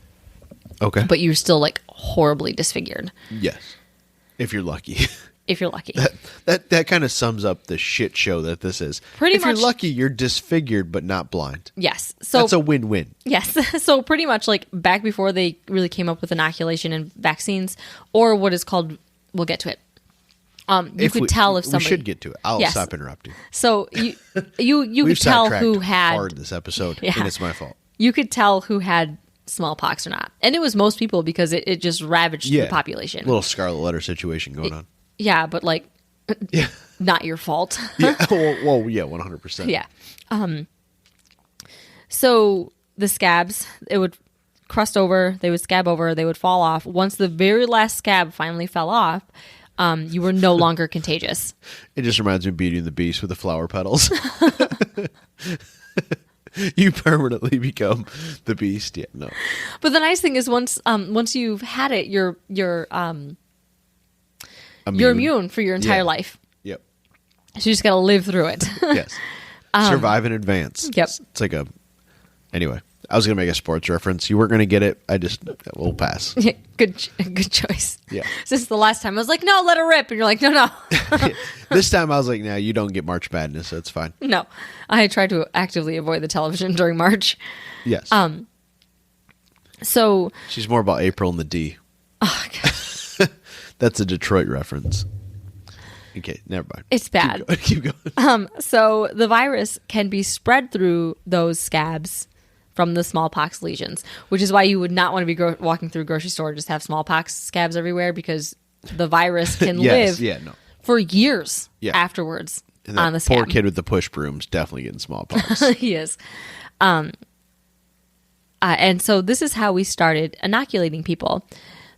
Okay. But you're still like horribly disfigured. Yes. If you're lucky. If you're lucky. That kind of sums up the shit show that this is. Pretty if much. If you're lucky, you're disfigured but not blind. Yes. So that's a win-win. Yes. So pretty much like back before they really came up with inoculation and vaccines, or what is called, we'll get to it. You could tell if somebody. We should get to it. I'll stop interrupting. So you could tell who had hard this episode, and it's my fault. You could tell who had smallpox or not, and it was most people because it just ravaged the population. Little scarlet letter situation going on. Yeah, but like, not your fault. Yeah. Well, yeah, 100%. Yeah. So the scabs, it would crust over, they would scab over, they would fall off. Once the very last scab finally fell off, you were no longer contagious. It just reminds me of Beauty and the Beast with the flower petals. You permanently become the Beast. Yeah, no. But the nice thing is once you've had it, you're immune for your entire life. Yep. So you just got to live through it. Yes. Survive in advance. Yep. It's like anyway, I was going to make a sports reference. You weren't going to get it. We'll pass. Good choice. Yeah. Since the last time I was like, no, let it rip. And you're like, no. This time I was like, no, you don't get March Madness, so it's fine. No. I tried to actively avoid the television during March. Yes. So. She's more about April and the D. Oh, God. That's a Detroit reference. Okay, never mind. It's bad. Keep going. So the virus can be spread through those scabs from the smallpox lesions, which is why you would not want to be walking through a grocery store and just have smallpox scabs everywhere, because the virus can live for years afterwards and that on the scab. Poor kid with the push broom's definitely getting smallpox. He is. And so this is how we started inoculating people.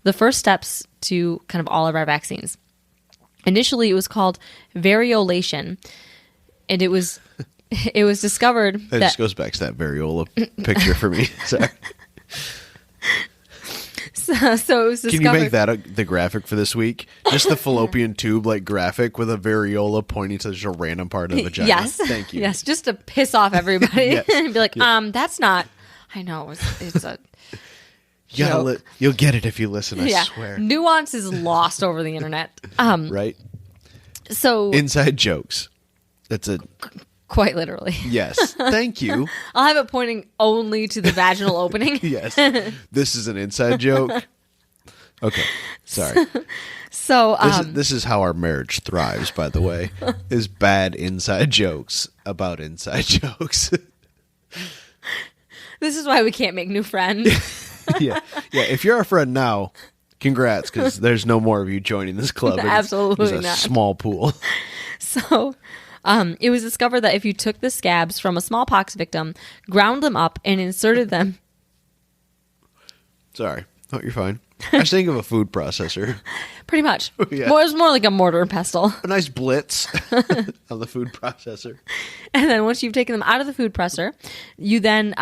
The first steps to kind of all of our vaccines. Initially, it was called variolation, and it was discovered that just goes back to that variola picture for me. Sorry. So it was discovered. Can you make that the graphic for this week? Just the fallopian tube like graphic with a variola pointing to just a random part of the vagina. Yes, thank you. Yes, just to piss off everybody. Yes. And be like, that's not. I know it's a. You'll get it if you listen, I swear. Nuance is lost over the internet. Right? So inside jokes. That's a quite literally. Yes. Thank you. I'll have it pointing only to the vaginal opening. Yes. This is an inside joke. Okay. Sorry. So this is how our marriage thrives, by the way, is bad inside jokes about inside jokes. This is why we can't make new friends. Yeah. If you're our friend now, congrats, because there's no more of you joining this club. Absolutely it's a not. Small pool. So, it was discovered that if you took the scabs from a smallpox victim, ground them up, and inserted them. Sorry. Oh, you're fine. I was thinking of a food processor. Pretty much. Yeah. It was more like a mortar and pestle. A nice blitz on the food processor. And then once you've taken them out of the food processor, you then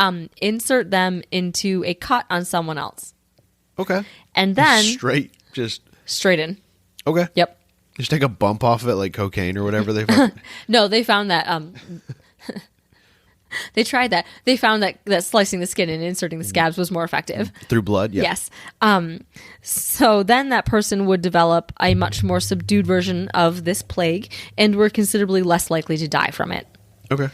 insert them into a cut on someone else. Okay. And then... Straight in. Okay. Yep. Just take a bump off of it like cocaine or whatever they found. No, they found that They tried that. They found that slicing the skin and inserting the scabs was more effective. Through blood? Yeah. Yes. So then that person would develop a much more subdued version of this plague and were considerably less likely to die from it. Okay.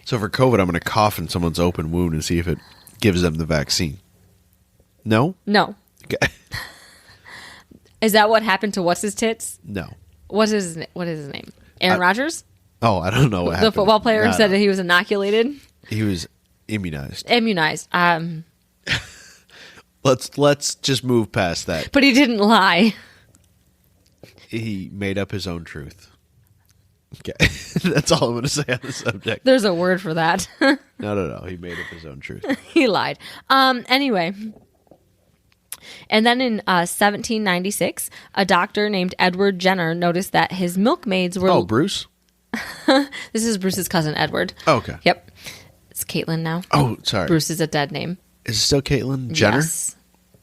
So for COVID, I'm going to cough in someone's open wound and see if it gives them the vaccine. No? No. Okay. Is that what happened to what's his tits? No. What is his name? Aaron Rodgers? Oh, I don't know what happened. The football player who said that he was inoculated? He was immunized. Immunized. Let's just move past that. But he didn't lie. He made up his own truth. Okay. That's all I'm going to say on the subject. There's a word for that. No. He made up his own truth. He lied. Anyway. And then in 1796, a doctor named Edward Jenner noticed that his milkmaids were... Oh, Bruce? This is Bruce's cousin, Edward. Oh, okay. Yep. It's Caitlin now. Oh, sorry. Bruce is a dead name. Is it still Caitlyn Jenner?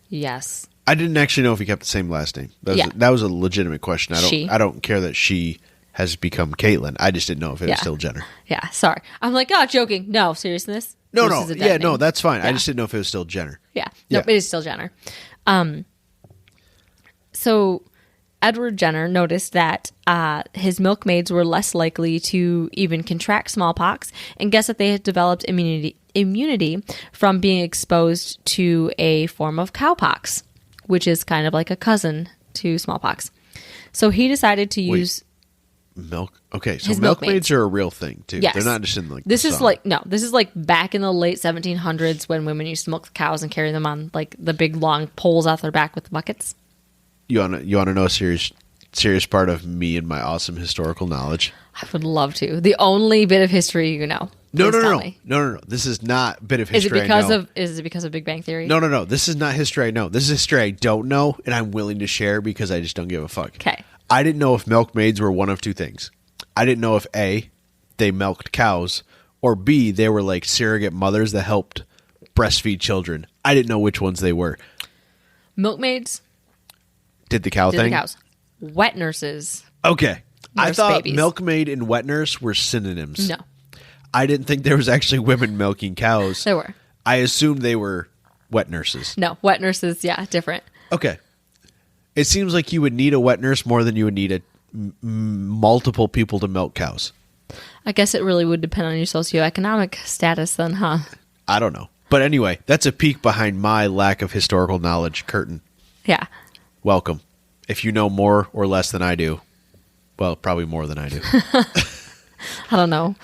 Yes. I didn't actually know if he kept the same last name. That was a legitimate question. I don't care that she has become Caitlyn. I just didn't know if it was still Jenner. Yeah, sorry. I'm like, joking. No, seriousness. No. Bruce is a dead name. That's fine. Yeah. I just didn't know if it was still Jenner. Yeah. Nope, it is still Jenner. So Edward Jenner noticed that his milkmaids were less likely to even contract smallpox, and guessed that they had developed immunity from being exposed to a form of cowpox, which is kind of like a cousin to smallpox. So he decided to use milk. Okay, so his milkmaids are a real thing too. Yes. They're not just in like this the is song. this is like back in the late 1700s when women used to milk the cows and carry them on like the big long poles out their back with buckets. You want to know a serious part of me and my awesome historical knowledge? I would love to. The only bit of history you know. No. Me. No. This is not bit of history. Is it because of Big Bang Theory? No. This is not history I know. This is history I don't know, and I'm willing to share because I just don't give a fuck. Okay. I didn't know if milkmaids were one of two things. I didn't know if A, they milked cows, or B, they were like surrogate mothers that helped breastfeed children. I didn't know which ones they were. Milkmaids did the cow did thing. The cows. Wet nurses. Okay. I thought babies. milkmaid and wet nurse were synonyms. No. I didn't think there was actually women milking cows. There were. I assumed they were wet nurses. No, wet nurses, yeah, different. Okay. It seems like you would need a wet nurse more than you would need multiple people to milk cows. I guess it really would depend on your socioeconomic status then, huh? I don't know. But anyway, that's a peek behind my lack of historical knowledge curtain. Yeah. Welcome. If you know more or less than I do, well, probably more than I do. I don't know.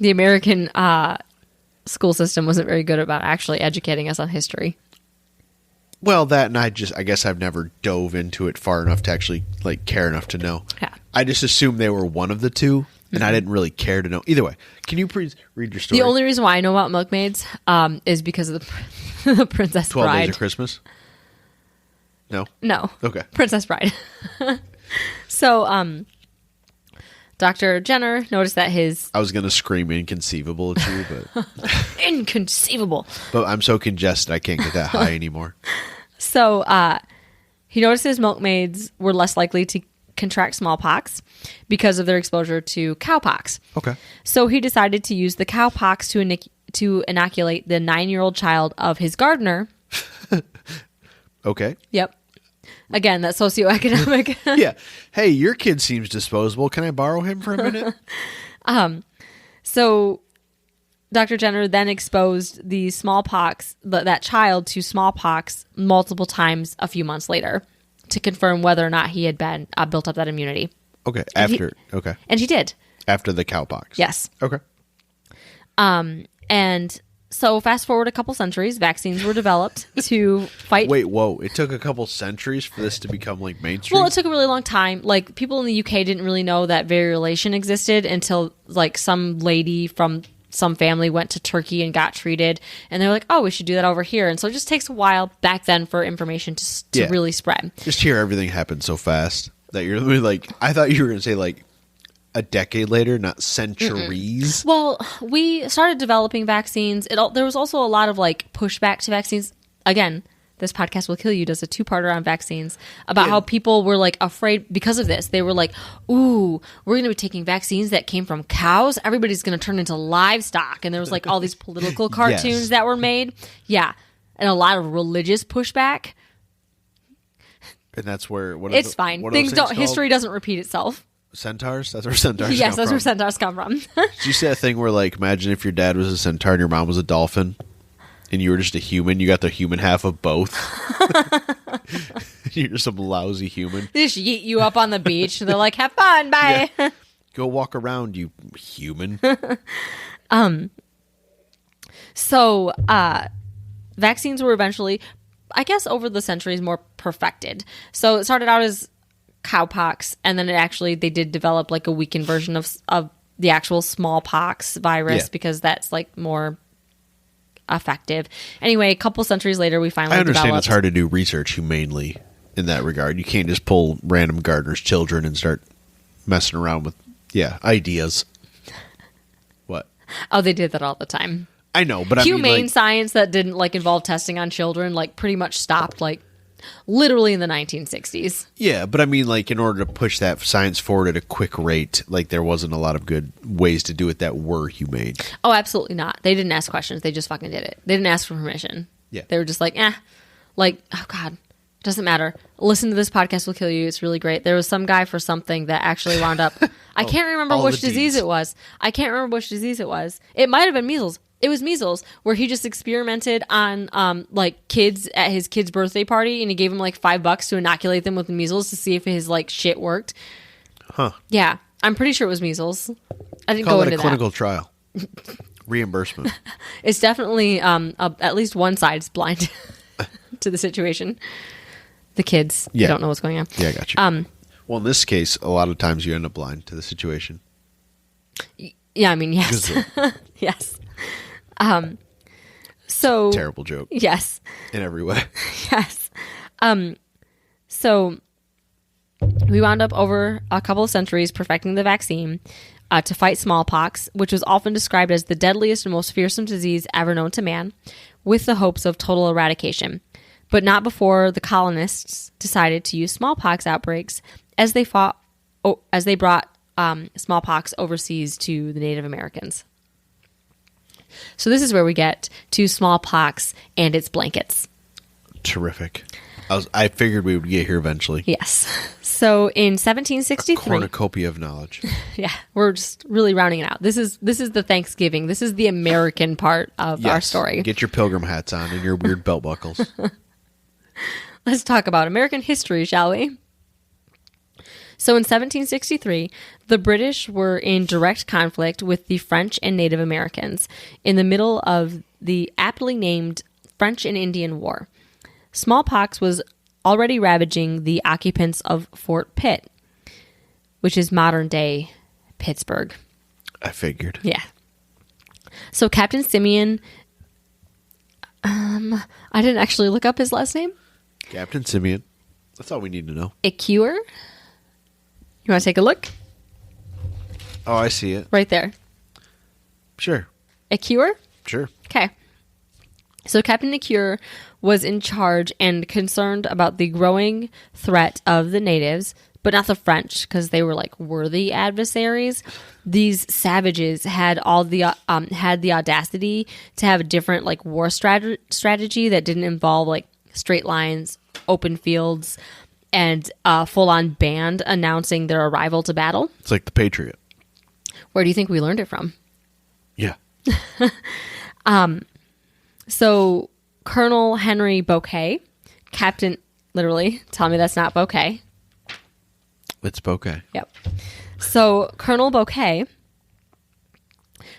The American school system wasn't very good about actually educating us on history. Well, that, and I guess I've never dove into it far enough to actually like care enough to know. Yeah. I just assumed they were one of the two, and I didn't really care to know. Either way, can you please read your story? The only reason why I know about milkmaids is because of the Princess 12 Bride. Days of Christmas? No? No. Okay. Princess Bride. So, Dr. Jenner noticed that his... I was going to scream inconceivable at you, but... Inconceivable. But I'm so congested I can't get that high anymore. So, he noticed his milkmaids were less likely to contract smallpox because of their exposure to cowpox. Okay. So he decided to use the cowpox to inoculate the 9-year-old child of his gardener. Okay. Yep. Again, that socioeconomic. Yeah. Hey, your kid seems disposable. Can I borrow him for a minute? So Dr. Jenner then exposed the smallpox, that child to smallpox multiple times a few months later to confirm whether or not he had been built up that immunity. Okay. Okay. And he did. After the cowpox. Yes. Okay. And so fast forward a couple centuries, vaccines were developed to fight. Wait, whoa. It took a couple centuries for this to become like mainstream? Well, it took a really long time. Like people in the UK didn't really know that variolation existed until like some lady from some family went to Turkey and got treated, and they were like, oh, we should do that over here. And so it just takes a while back then for information to really spread. Just hear everything happen so fast that you're literally like, I thought you were going to say like a decade later, not centuries. Mm-mm. Well, we started developing vaccines. There was also a lot of like pushback to vaccines. Again, This Podcast Will Kill You does a 2-parter on vaccines about how people were like afraid because of this. They were like, ooh, we're going to be taking vaccines that came from cows. Everybody's going to turn into livestock. And there was like all these political cartoons that were made. Yeah. And a lot of religious pushback. And that's where it's fine. Things don't. History doesn't repeat itself. Centaurs? That's where centaurs come from. Yes, that's where centaurs come from. Did you see that thing where, like, imagine if your dad was a centaur and your mom was a dolphin, and you were just a human? You got the human half of both. You're just some lousy human. They just yeet you up on the beach. They're like, have fun, bye. Yeah. Go walk around, you human. So, vaccines were eventually, I guess, over the centuries, more perfected. So it started out as cowpox, and then they did develop like a weakened version of the actual smallpox virus because that's like more effective. Anyway, a couple centuries later, we finally I understand developed. it's hard to do research humanely in that regard. You can't just pull random gardener's children and start messing around with ideas. What? Oh, they did that all the time. I know, but humane I mean, like, science that didn't like involve testing on children like pretty much stopped like literally in the 1960s. Yeah, but I mean, like, in order to push that science forward at a quick rate, like, there wasn't a lot of good ways to do it that were humane. Oh, absolutely not. They didn't ask questions. They just fucking did it. They didn't ask for permission. Yeah. They were just like, like, oh God, doesn't matter. Listen to This Podcast Will Kill You. It's really great. There was some guy for something that actually wound up. I can't remember which disease it was. It might have been measles. It was measles, where he just experimented on like kids at his kid's birthday party, and he gave him like $5 to inoculate them with measles to see if his like shit worked. Huh. Yeah, I'm pretty sure it was measles. I didn't Call go it into a clinical trial. Reimbursement. It's definitely at least one side's blind to the situation. The kids don't know what's going on. Yeah, I got you. Well, in this case, a lot of times you end up blind to the situation. Yeah, I mean, yes. Yes. So terrible joke. Yes. In every way. Yes. So we wound up over a couple of centuries perfecting the vaccine to fight smallpox, which was often described as the deadliest and most fearsome disease ever known to man, with the hopes of total eradication. But not before the colonists decided to use smallpox outbreaks as they brought smallpox overseas to the Native Americans. So this is where we get to smallpox and its blankets. Terrific. I figured we would get here eventually. Yes. So in 1763, a cornucopia of knowledge. Yeah, we're just really rounding it out. This is the Thanksgiving. This is the American part of our story. Get your pilgrim hats on and your weird belt buckles. Let's talk about American history, shall we? So in 1763, the British were in direct conflict with the French and Native Americans in the middle of the aptly named French and Indian War. Smallpox was already ravaging the occupants of Fort Pitt, which is modern-day Pittsburgh. I figured. Yeah. So Captain Simeon, I didn't actually look up his last name. Captain Simeon. That's all we need to know. Ecuyer. You want to take a look? Oh, I see it. Right there. Sure. Ecuyer? Sure. Okay. So Captain Ecuyer was in charge and concerned about the growing threat of the natives, but not the French, because they were like worthy adversaries. These savages had had the audacity to have a different like war strategy that didn't involve like straight lines, open fields, and a full-on band announcing their arrival to battle. It's like the Patriot. Where do you think we learned it from? Yeah. So Colonel Henry Bouquet, Captain, literally, tell me that's not Bouquet. It's Bouquet. Yep. So Colonel Bouquet,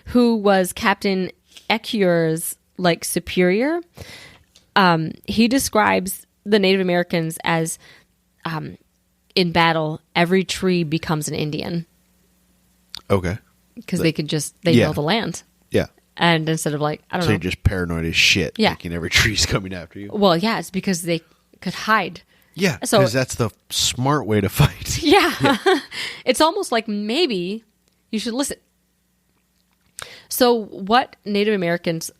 who was Captain Ecuyer's like superior, he describes the Native Americans as in battle, every tree becomes an Indian. Okay. Because they know the land. Yeah. And instead of like, I don't know. So you're just paranoid as shit, thinking every tree's coming after you. Well, yeah, it's because they could hide. Yeah, because that's the smart way to fight. Yeah. It's almost like maybe you should listen. So what Native Americans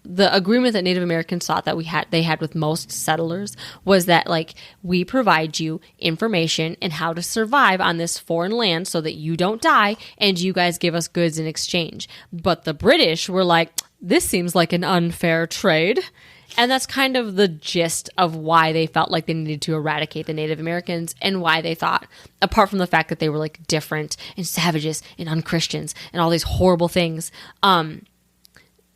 the agreement that Native Americans thought that they had with most settlers was that, like, we provide you information and how to survive on this foreign land so that you don't die, and you guys give us goods in exchange. But the British were like, this seems like an unfair trade. And that's kind of the gist of why they felt like they needed to eradicate the Native Americans, and why they thought, apart from the fact that they were like different and savages and unchristians and all these horrible things,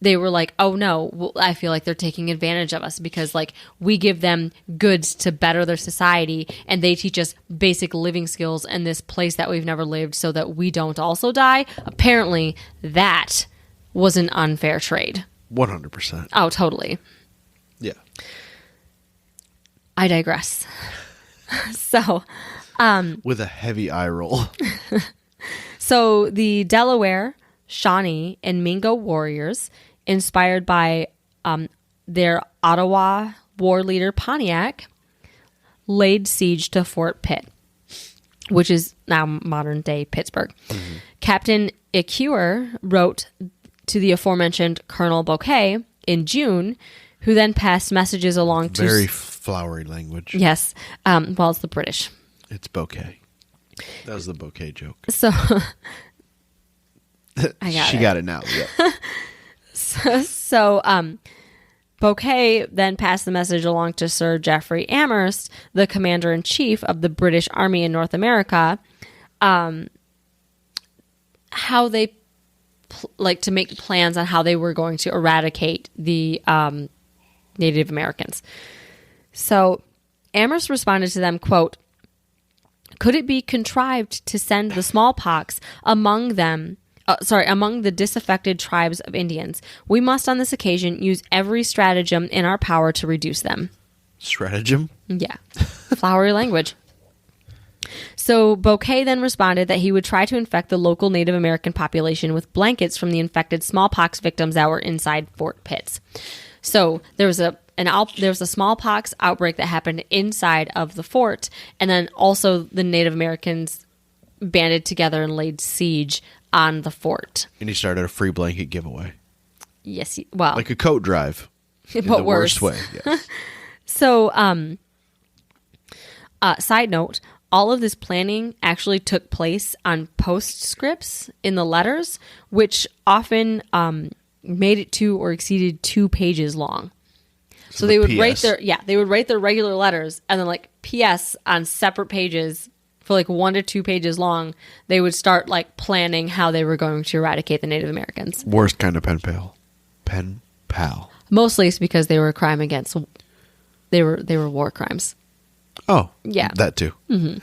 they were like, oh no, I feel like they're taking advantage of us because, like, we give them goods to better their society, and they teach us basic living skills in this place that we've never lived so that we don't also die. Apparently, that was an unfair trade. 100%. Oh, totally. Yeah. I digress. So, with a heavy eye roll. So the Delaware, Shawnee, and Mingo warriors, inspired by their Ottawa war leader Pontiac, laid siege to Fort Pitt, which is now modern day Pittsburgh. Mm-hmm. Captain Ecuyer wrote to the aforementioned Colonel Bouquet in June, who then passed messages along to... Very flowery language. Yes. Well, it's the British. It's bouquet. That was the bouquet joke. So... She got it now. Yeah. So, Bouquet then passed the message along to Sir Geoffrey Amherst, the commander-in-chief of the British Army in North America, how they... to make plans on how they were going to eradicate the Native Americans. So Amherst responded to them, quote, "Could it be contrived to send the smallpox among the disaffected tribes of Indians? We must on this occasion use every stratagem in our power to reduce them." Stratagem? Yeah. Flowery language. So Bouquet then responded that he would try to infect the local Native American population with blankets from the infected smallpox victims that were inside Fort Pitt. So there was a smallpox outbreak that happened inside of the fort, and then also the Native Americans banded together and laid siege on the fort. And he started a free blanket giveaway. Yes, well, like a coat drive. In but the worse. worst way. Yes. So, side note, all of this planning actually took place on postscripts in the letters, which often made it 2 or exceeded 2 pages long. So they would PS. write their regular letters, and then like PS on separate pages for like 1 to 2 pages long. They would start like planning how they were going to eradicate the Native Americans. Worst kind of pen pal. Pen pal. Mostly it's because they were a crime against. They were war crimes. Oh, yeah, that too. Mm-hmm.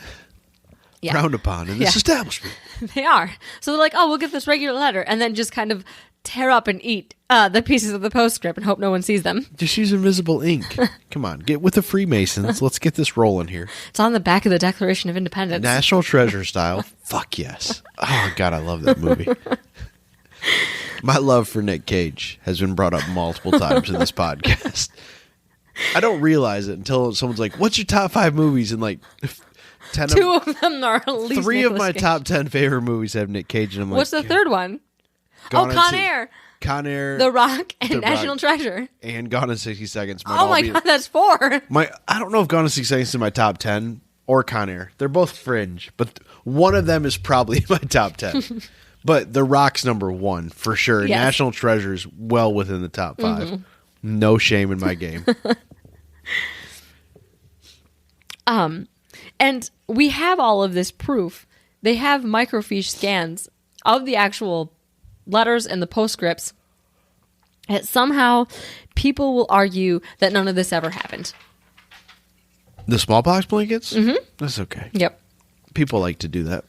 Yeah. Frowned upon in this establishment. They are. So they're like, oh, we'll get this regular letter, and then just kind of tear up and eat the pieces of the postscript and hope no one sees them. Just use invisible ink. Come on, get with the Freemasons. Let's get this rolling here. It's on the back of the Declaration of Independence. National Treasure style. Fuck yes. Oh, God, I love that movie. My love for Nick Cage has been brought up multiple times in this podcast. I don't realize it until someone's like, what's your top 5 movies? And like 10 2 of them are at least 3 Nicolas of my Cage. top 10 favorite movies have Nick Cage in them. What's the third one? Con Air. Con Air. The Rock and The National Rock, Treasure. And Gone in 60 Seconds. Oh my God, that's 4. I don't know if Gone in 60 Seconds is in my top 10 or Con Air. They're both fringe, but one of them is probably my top 10. But The Rock's number 1 for sure. Yes. National Treasure's well within the top 5. Mm-hmm. No shame in my game. And we have all of this proof. They have microfiche scans of the actual letters and the postscripts. And somehow people will argue that none of this ever happened. The smallpox blankets? Mm-hmm. That's okay. Yep. People like to do that.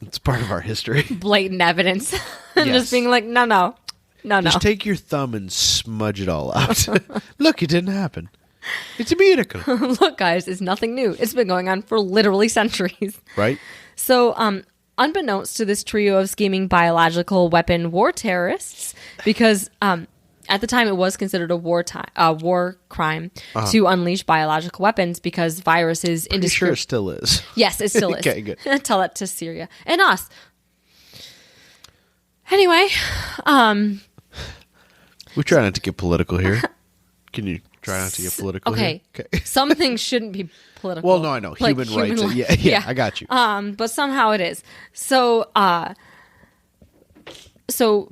It's part of our history. Blatant evidence. And Yes. just being like, no. Just take your thumb and smudge it all out. Look, it didn't happen. It's a miracle. Look, guys, it's nothing new. It's been going on for literally centuries. Right? So, unbeknownst to this trio of scheming biological weapon war terrorists, because at the time it was considered a war crime to unleash biological weapons because viruses... Pretty sure it still is. Yes, it still is. Okay, good. Tell that to Syria. And us. Anyway, We try not to get political here. Can you try not to get political Okay. here? Okay. Some things shouldn't be political. Well, no, I know. Like Human rights. life. Yeah, I got you. But somehow it is. So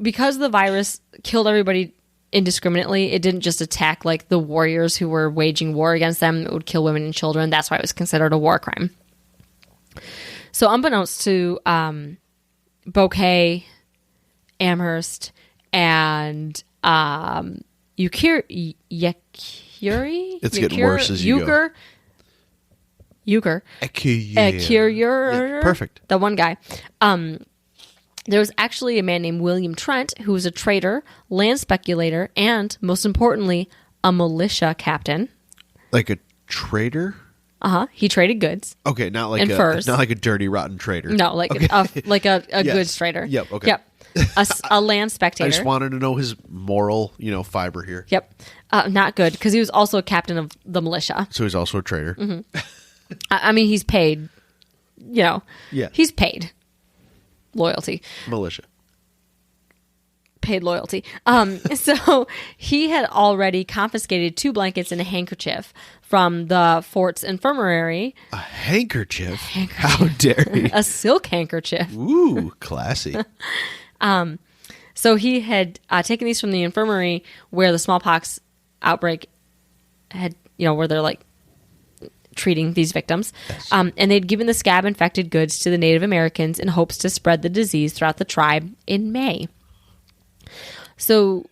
because the virus killed everybody indiscriminately, it didn't just attack like the warriors who were waging war against them. It would kill women and children. That's why it was considered a war crime. So unbeknownst to Bouquet, Amherst, and Yakuri? It's getting worse as you go. Euchre. Yeah, perfect. The one guy. There was actually a man named William Trent who was a trader, land speculator, and, most importantly, a militia captain. Like a trader? He traded goods. Okay, not like and furs. Not like a dirty, rotten trader. No, like okay. a Yes. goods trader. Yep. Okay. Yep. A land spectator. I just wanted to know his moral, fiber here. Yep. Not good, because he was also a captain of the militia. So he's also a trader. Mm-hmm. I mean, he's paid. Yeah. He's paid. Loyalty. Militia. Paid loyalty. So he had already confiscated 2 blankets and a handkerchief from the fort's infirmary. A handkerchief? How dare you? A silk handkerchief. Ooh, classy. So he had taken these from the infirmary where the smallpox outbreak had, where they're like treating these victims. Yes. And they'd given the scab infected goods to the Native Americans in hopes to spread the disease throughout the tribe in May. So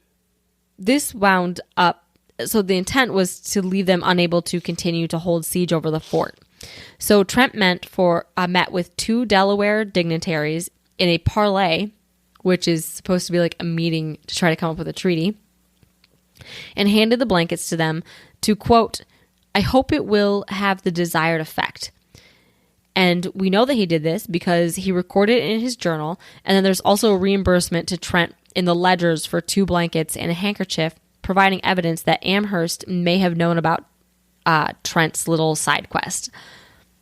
this wound up, so the intent was to leave them unable to continue to hold siege over the fort. So Trent met with 2 Delaware dignitaries in a parley, which is supposed to be like a meeting to try to come up with a treaty, and handed the blankets to them to, quote, "I hope it will have the desired effect." And we know that he did this because he recorded it in his journal, and then there's also a reimbursement to Trent in the ledgers for 2 blankets and a handkerchief, providing evidence that Amherst may have known about Trent's little side quest,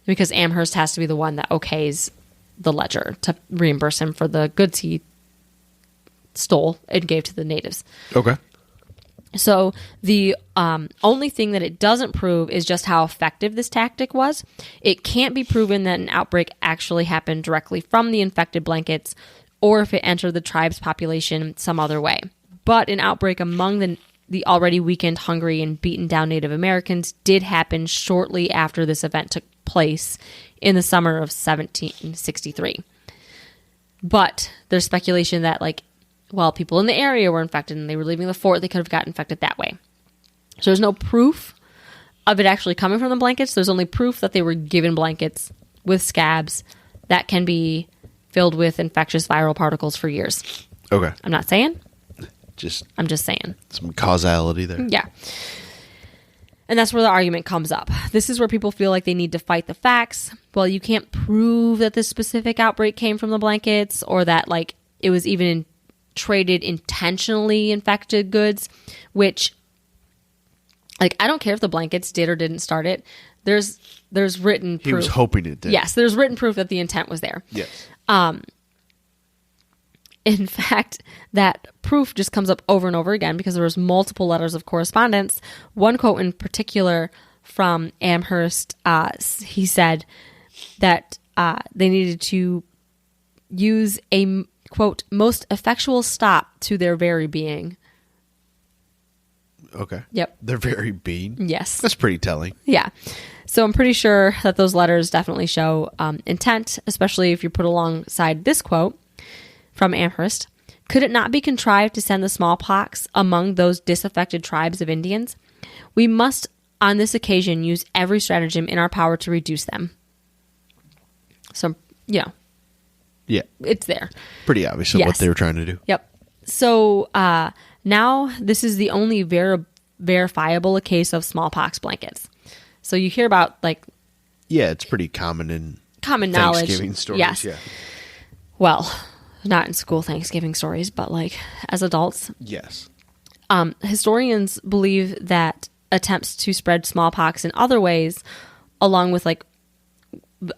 because Amherst has to be the one that okays the ledger to reimburse him for the goods he stole and gave to the natives. Okay. So the only thing that it doesn't prove is just how effective this tactic was. It can't be proven that an outbreak actually happened directly from the infected blankets or if it entered the tribe's population some other way. But an outbreak among the already weakened, hungry, and beaten down Native Americans did happen shortly after this event took place in the summer of 1763. But there's speculation that, people in the area were infected and they were leaving the fort, they could have gotten infected that way. So there's no proof of it actually coming from the blankets. There's only proof that they were given blankets with scabs that can be filled with infectious viral particles for years. Okay. I'm not saying. I'm just saying. Some causality there. Yeah. And that's where the argument comes up. This is where people feel like they need to fight the facts. Well, you can't prove that this specific outbreak came from the blankets or that it was even traded intentionally infected goods, which I don't care if the blankets did or didn't start it. There's written proof. He was hoping it did. Yes, there's written proof that the intent was there. Yes. In fact, that proof just comes up over and over again because there was multiple letters of correspondence. One quote in particular from Amherst, he said that they needed to use a, quote, most effectual stop to their very being. Okay. Yep. Their very being? Yes. That's pretty telling. Yeah. So I'm pretty sure that those letters definitely show intent, especially if you put alongside this quote from Amherst. Could it not be contrived to send the smallpox among those disaffected tribes of Indians? We must, on this occasion, use every stratagem in our power to reduce them. So, Yeah. It's there. Pretty obvious of what they were trying to do. Yep. So now this is the only verifiable case of smallpox blankets. So you hear about Yeah, it's pretty common in knowledge. Thanksgiving stories. Yes. Yeah. Well, not in school Thanksgiving stories, but as adults. Yes. Historians believe that attempts to spread smallpox in other ways, along with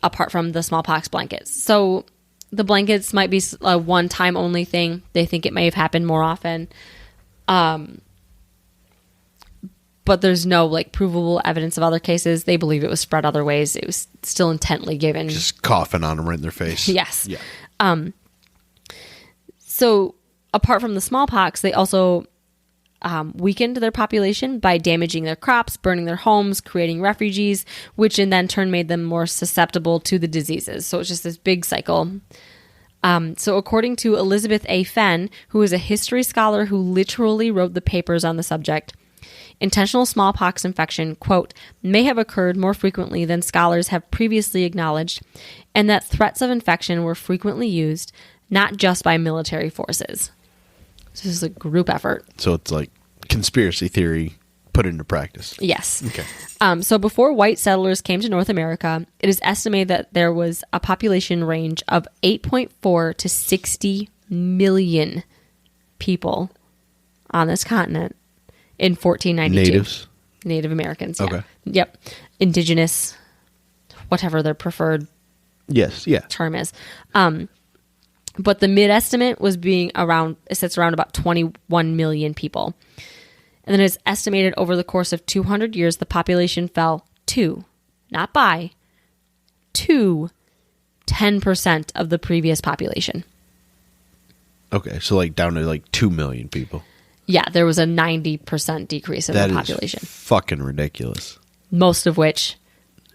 apart from the smallpox blankets. So the blankets might be a one-time only thing. They think it may have happened more often. But there's no like provable evidence of other cases. They believe it was spread other ways. It was still intently given. Just coughing on them right in their face. Yes. Yeah. So apart from the smallpox, they also weakened their population by damaging their crops, burning their homes, creating refugees, which in then turn made them more susceptible to the diseases. So it's just this big cycle. So according to Elizabeth A. Fenn, who is a history scholar who literally wrote the papers on the subject, intentional smallpox infection, quote, may have occurred more frequently than scholars have previously acknowledged, and that threats of infection were frequently used, not just by military forces. So this is a group effort. So it's like conspiracy theory put into practice. Yes. Okay. So before white settlers came to North America, it is estimated that there was a population range of 8.4 to 60 million people on this continent in 1492. Natives? Native Americans. Yeah. Okay. Yep. Indigenous, whatever their preferred Yes. Yeah. term is. But the mid estimate was it sits around about 21 million people. And then it's estimated over the course of 200 years, the population fell to, not by, to 10% of the previous population. Okay. So like down to like 2 million people. Yeah, there was a 90% decrease in the population. Is fucking ridiculous. Most of which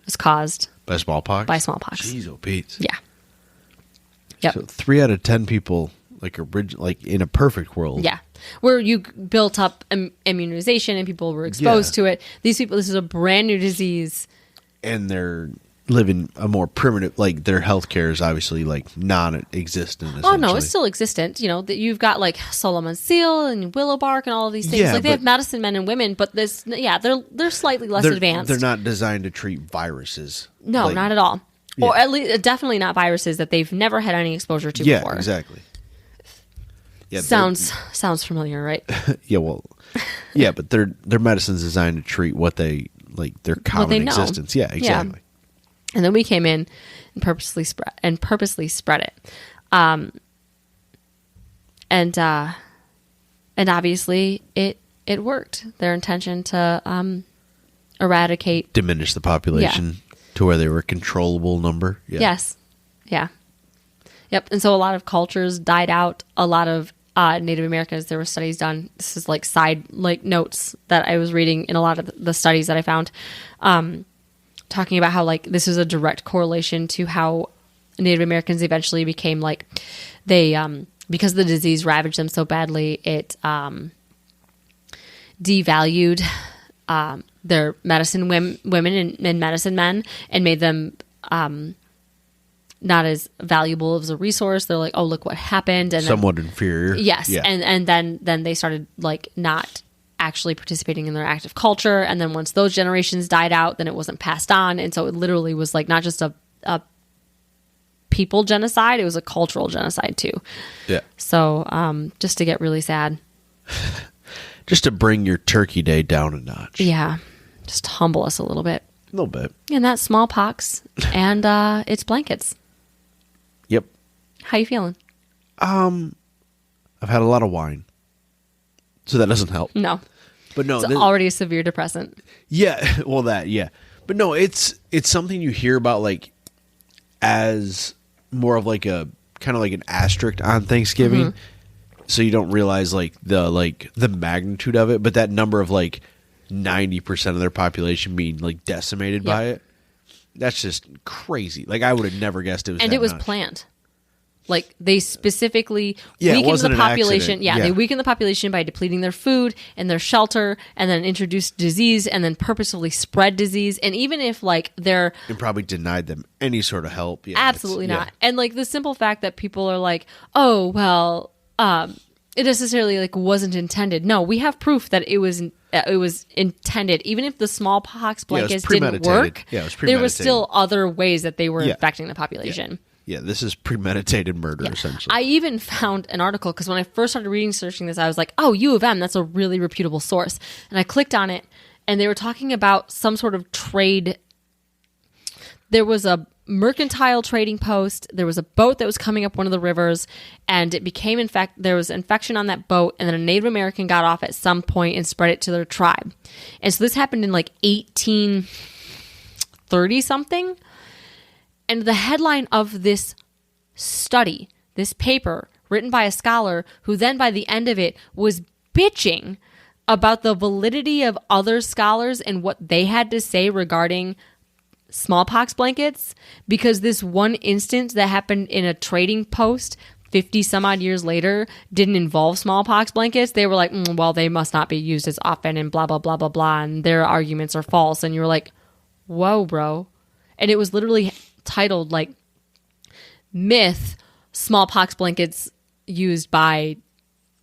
was caused By smallpox? by smallpox. Jeez, oh, Pete. Yeah. Yep. So 3 out of 10 people, like in a perfect world. Yeah. Where you built up immunization and people were exposed to it. These people, this is a brand new disease. And they're living a more primitive, like their healthcare is obviously like non-existent. Oh no, it's still existent. You know, that you've got like Solomon's seal and willow bark and all of these things. Like they have medicine men and women, but they're slightly less advanced. They're not designed to treat viruses. No, not at all. Yeah. Or at least definitely not viruses that they've never had any exposure to before. Yeah, exactly. Yeah, sounds familiar, right? Yeah, well, yeah, but their medicine's designed to treat what they like their common existence. Yeah, exactly. Yeah. And then we came in and purposely spread it, and obviously it worked. Their intention to diminish the population to where they were a controllable number. Yeah. Yes, yeah, yep. And so a lot of cultures died out. A lot of Native Americans. There were studies done. This is like side notes that I was reading in a lot of the studies that I found. Talking about how like this is a direct correlation to how Native Americans eventually became like they because the disease ravaged them so badly, it devalued their medicine women and medicine men and made them not as valuable as a resource. They're like, oh, look what happened, and somewhat inferior. Yes, yeah. and then they started like not actually participating in their active culture, and then once those generations died out, then it wasn't passed on, and so it literally was like not just a people genocide, it was a cultural genocide too. Yeah. So just to get really sad. Just to bring your Turkey Day down a notch. Yeah. Just humble us a little bit. A little bit. And that's smallpox and it's blankets. Yep. How you feeling? I've had a lot of wine. So that doesn't help. No. But no, it's already a severe depressant. Yeah, well yeah. But no, it's something you hear about like as more of like a kind of like an asterisk on Thanksgiving. Mm-hmm. So you don't realize like the magnitude of it, but that number of like 90% of their population being like decimated by it. That's just crazy. Like I would have never guessed it was. And that it was much. Planned. Like they specifically weakened the population. Yeah, they weakened the population by depleting their food and their shelter, and then introduced disease, and then purposefully spread disease. And even if like they're and probably denied them any sort of help. Yeah, absolutely not. And like the simple fact that people are like, oh well, it necessarily like wasn't intended. No, we have proof that it was intended. Even if the smallpox blankets didn't work, there was still other ways that they were infecting the population. Yeah, this is premeditated murder, essentially. I even found an article, because when I first started researching this, I was like, oh, U of M, that's a really reputable source. And I clicked on it, and they were talking about some sort of trade. There was a mercantile trading post. There was a boat that was coming up one of the rivers, and it became there was infection on that boat, and then a Native American got off at some point and spread it to their tribe. And so this happened in like 1830 something. And the headline of this study, this paper written by a scholar who then by the end of it was bitching about the validity of other scholars and what they had to say regarding smallpox blankets, because this one instance that happened in a trading post 50 some odd years later didn't involve smallpox blankets. They were like, well, they must not be used as often and blah, blah, blah, blah, blah. And their arguments are false. And you were like, whoa, bro. And it was literally titled like myth smallpox blankets used by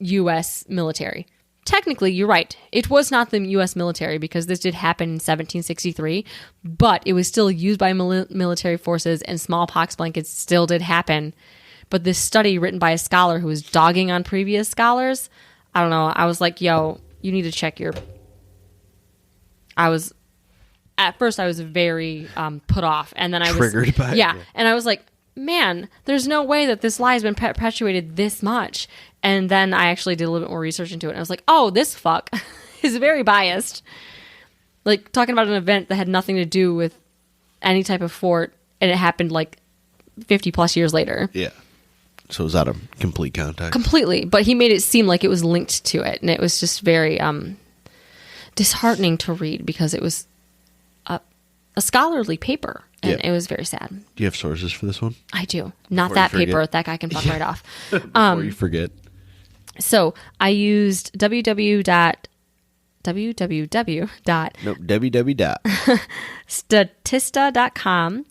U.S. military. Technically, you're right. It was not the U.S. military because this did happen in 1763, but it was still used by military forces and smallpox blankets still did happen. But this study written by a scholar who was dogging on previous scholars, I don't know. I was like, yo, you need to check your... At first, I was very put off. And then I was... Triggered by it. Yeah. And I was like, man, there's no way that this lie has been perpetuated this much. And then I actually did a little bit more research into it. And I was like, oh, this fuck is very biased. Like, talking about an event that had nothing to do with any type of fort, and it happened like 50 plus years later. Yeah. So it was out of complete context. Completely. But he made it seem like it was linked to it. And it was just very disheartening to read because it was a scholarly paper. And it was very sad. Do you have sources for this one? I do. Not Before that paper. That guy can fuck right off. Before you forget. So I used www. Statista.com.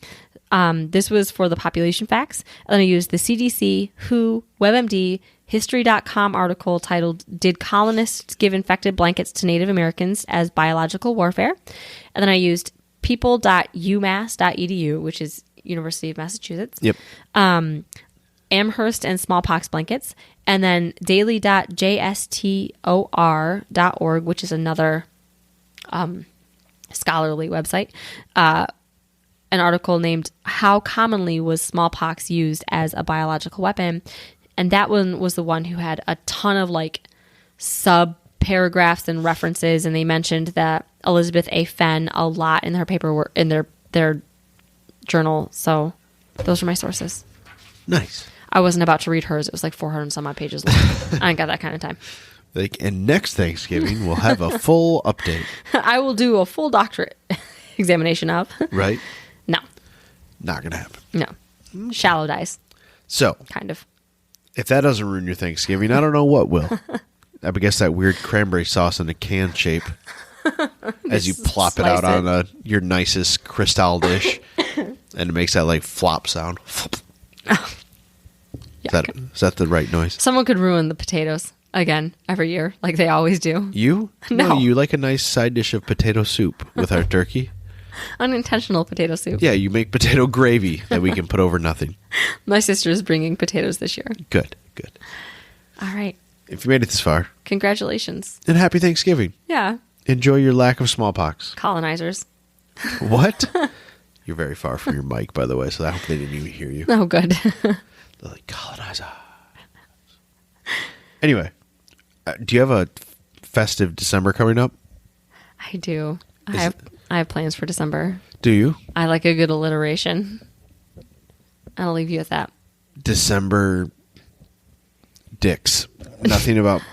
This was for the population facts. And then I used the CDC, WHO, WebMD, History.com article titled, Did Colonists Give Infected Blankets to Native Americans as Biological Warfare? And then I used people.umass.edu, which is University of Massachusetts. Yep. Amherst and smallpox blankets. And then daily.jstor.org, which is another scholarly website. An article named How Commonly Was Smallpox Used as a Biological Weapon? And that one was the one who had a ton of like sub paragraphs and references, and they mentioned that Elizabeth A. Fenn a lot in her paperwork in their journal. So those are my sources. Nice. I wasn't about to read hers. It was like 400 and some odd pages long. I ain't got that kind of time. And next Thanksgiving, we'll have a full update. I will do a full doctorate examination of. Right? No. Not going to happen. No. Shallow dice. So. Kind of. If that doesn't ruin your Thanksgiving, I don't know what will. I guess that weird cranberry sauce in a can shape as you plop it out on your nicest Cristal dish. And it makes that like flop sound. Oh. Yeah, is that the right noise? Someone could ruin the potatoes again every year, like they always do. You? No. You like a nice side dish of potato soup with our turkey? Unintentional potato soup. Yeah, you make potato gravy that we can put over nothing. My sister's bringing potatoes this year. Good. All right. If you made it this far, congratulations. And happy Thanksgiving. Yeah. Enjoy your lack of smallpox. Colonizers. What? You're very far from your mic, by the way, so I hope they didn't even hear you. Oh, good. They're like, colonizer. Anyway, do you have a festive December coming up? I do. I have plans for December. Do you? I like a good alliteration. I'll leave you at that. December dicks. Nothing about...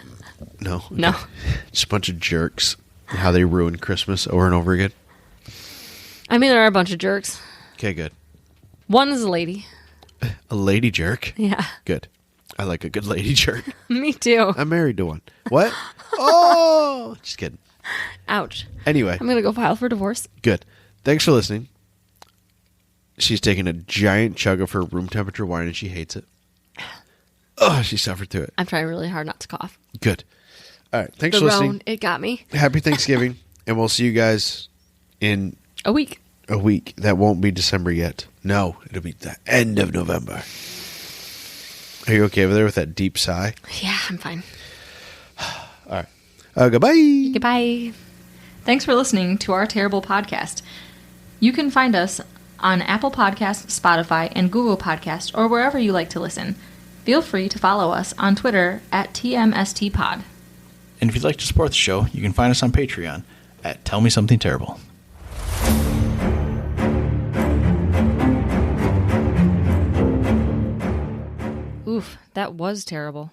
No. Okay. No. Just a bunch of jerks. And how they ruin Christmas over and over again. I mean, there are a bunch of jerks. Okay, good. One is a lady. A lady jerk? Yeah. Good. I like a good lady jerk. Me too. I'm married to one. What? Oh! Just kidding. Ouch. Anyway. I'm going to go file for divorce. Good. Thanks for listening. She's taking a giant chug of her room temperature wine and she hates it. Oh, she suffered through it. I'm trying really hard not to cough. Good. All right. Thanks for listening. It got me. Happy Thanksgiving. And we'll see you guys in... A week. That won't be December yet. No, it'll be the end of November. Are you okay over there with that deep sigh? Yeah, I'm fine. All right. Goodbye. Goodbye. Thanks for listening to our terrible podcast. You can find us on Apple Podcasts, Spotify, and Google Podcasts, or wherever you like to listen. Feel free to follow us on Twitter at TMSTPod. And if you'd like to support the show, you can find us on Patreon at Tell Me Something Terrible. Oof, that was terrible.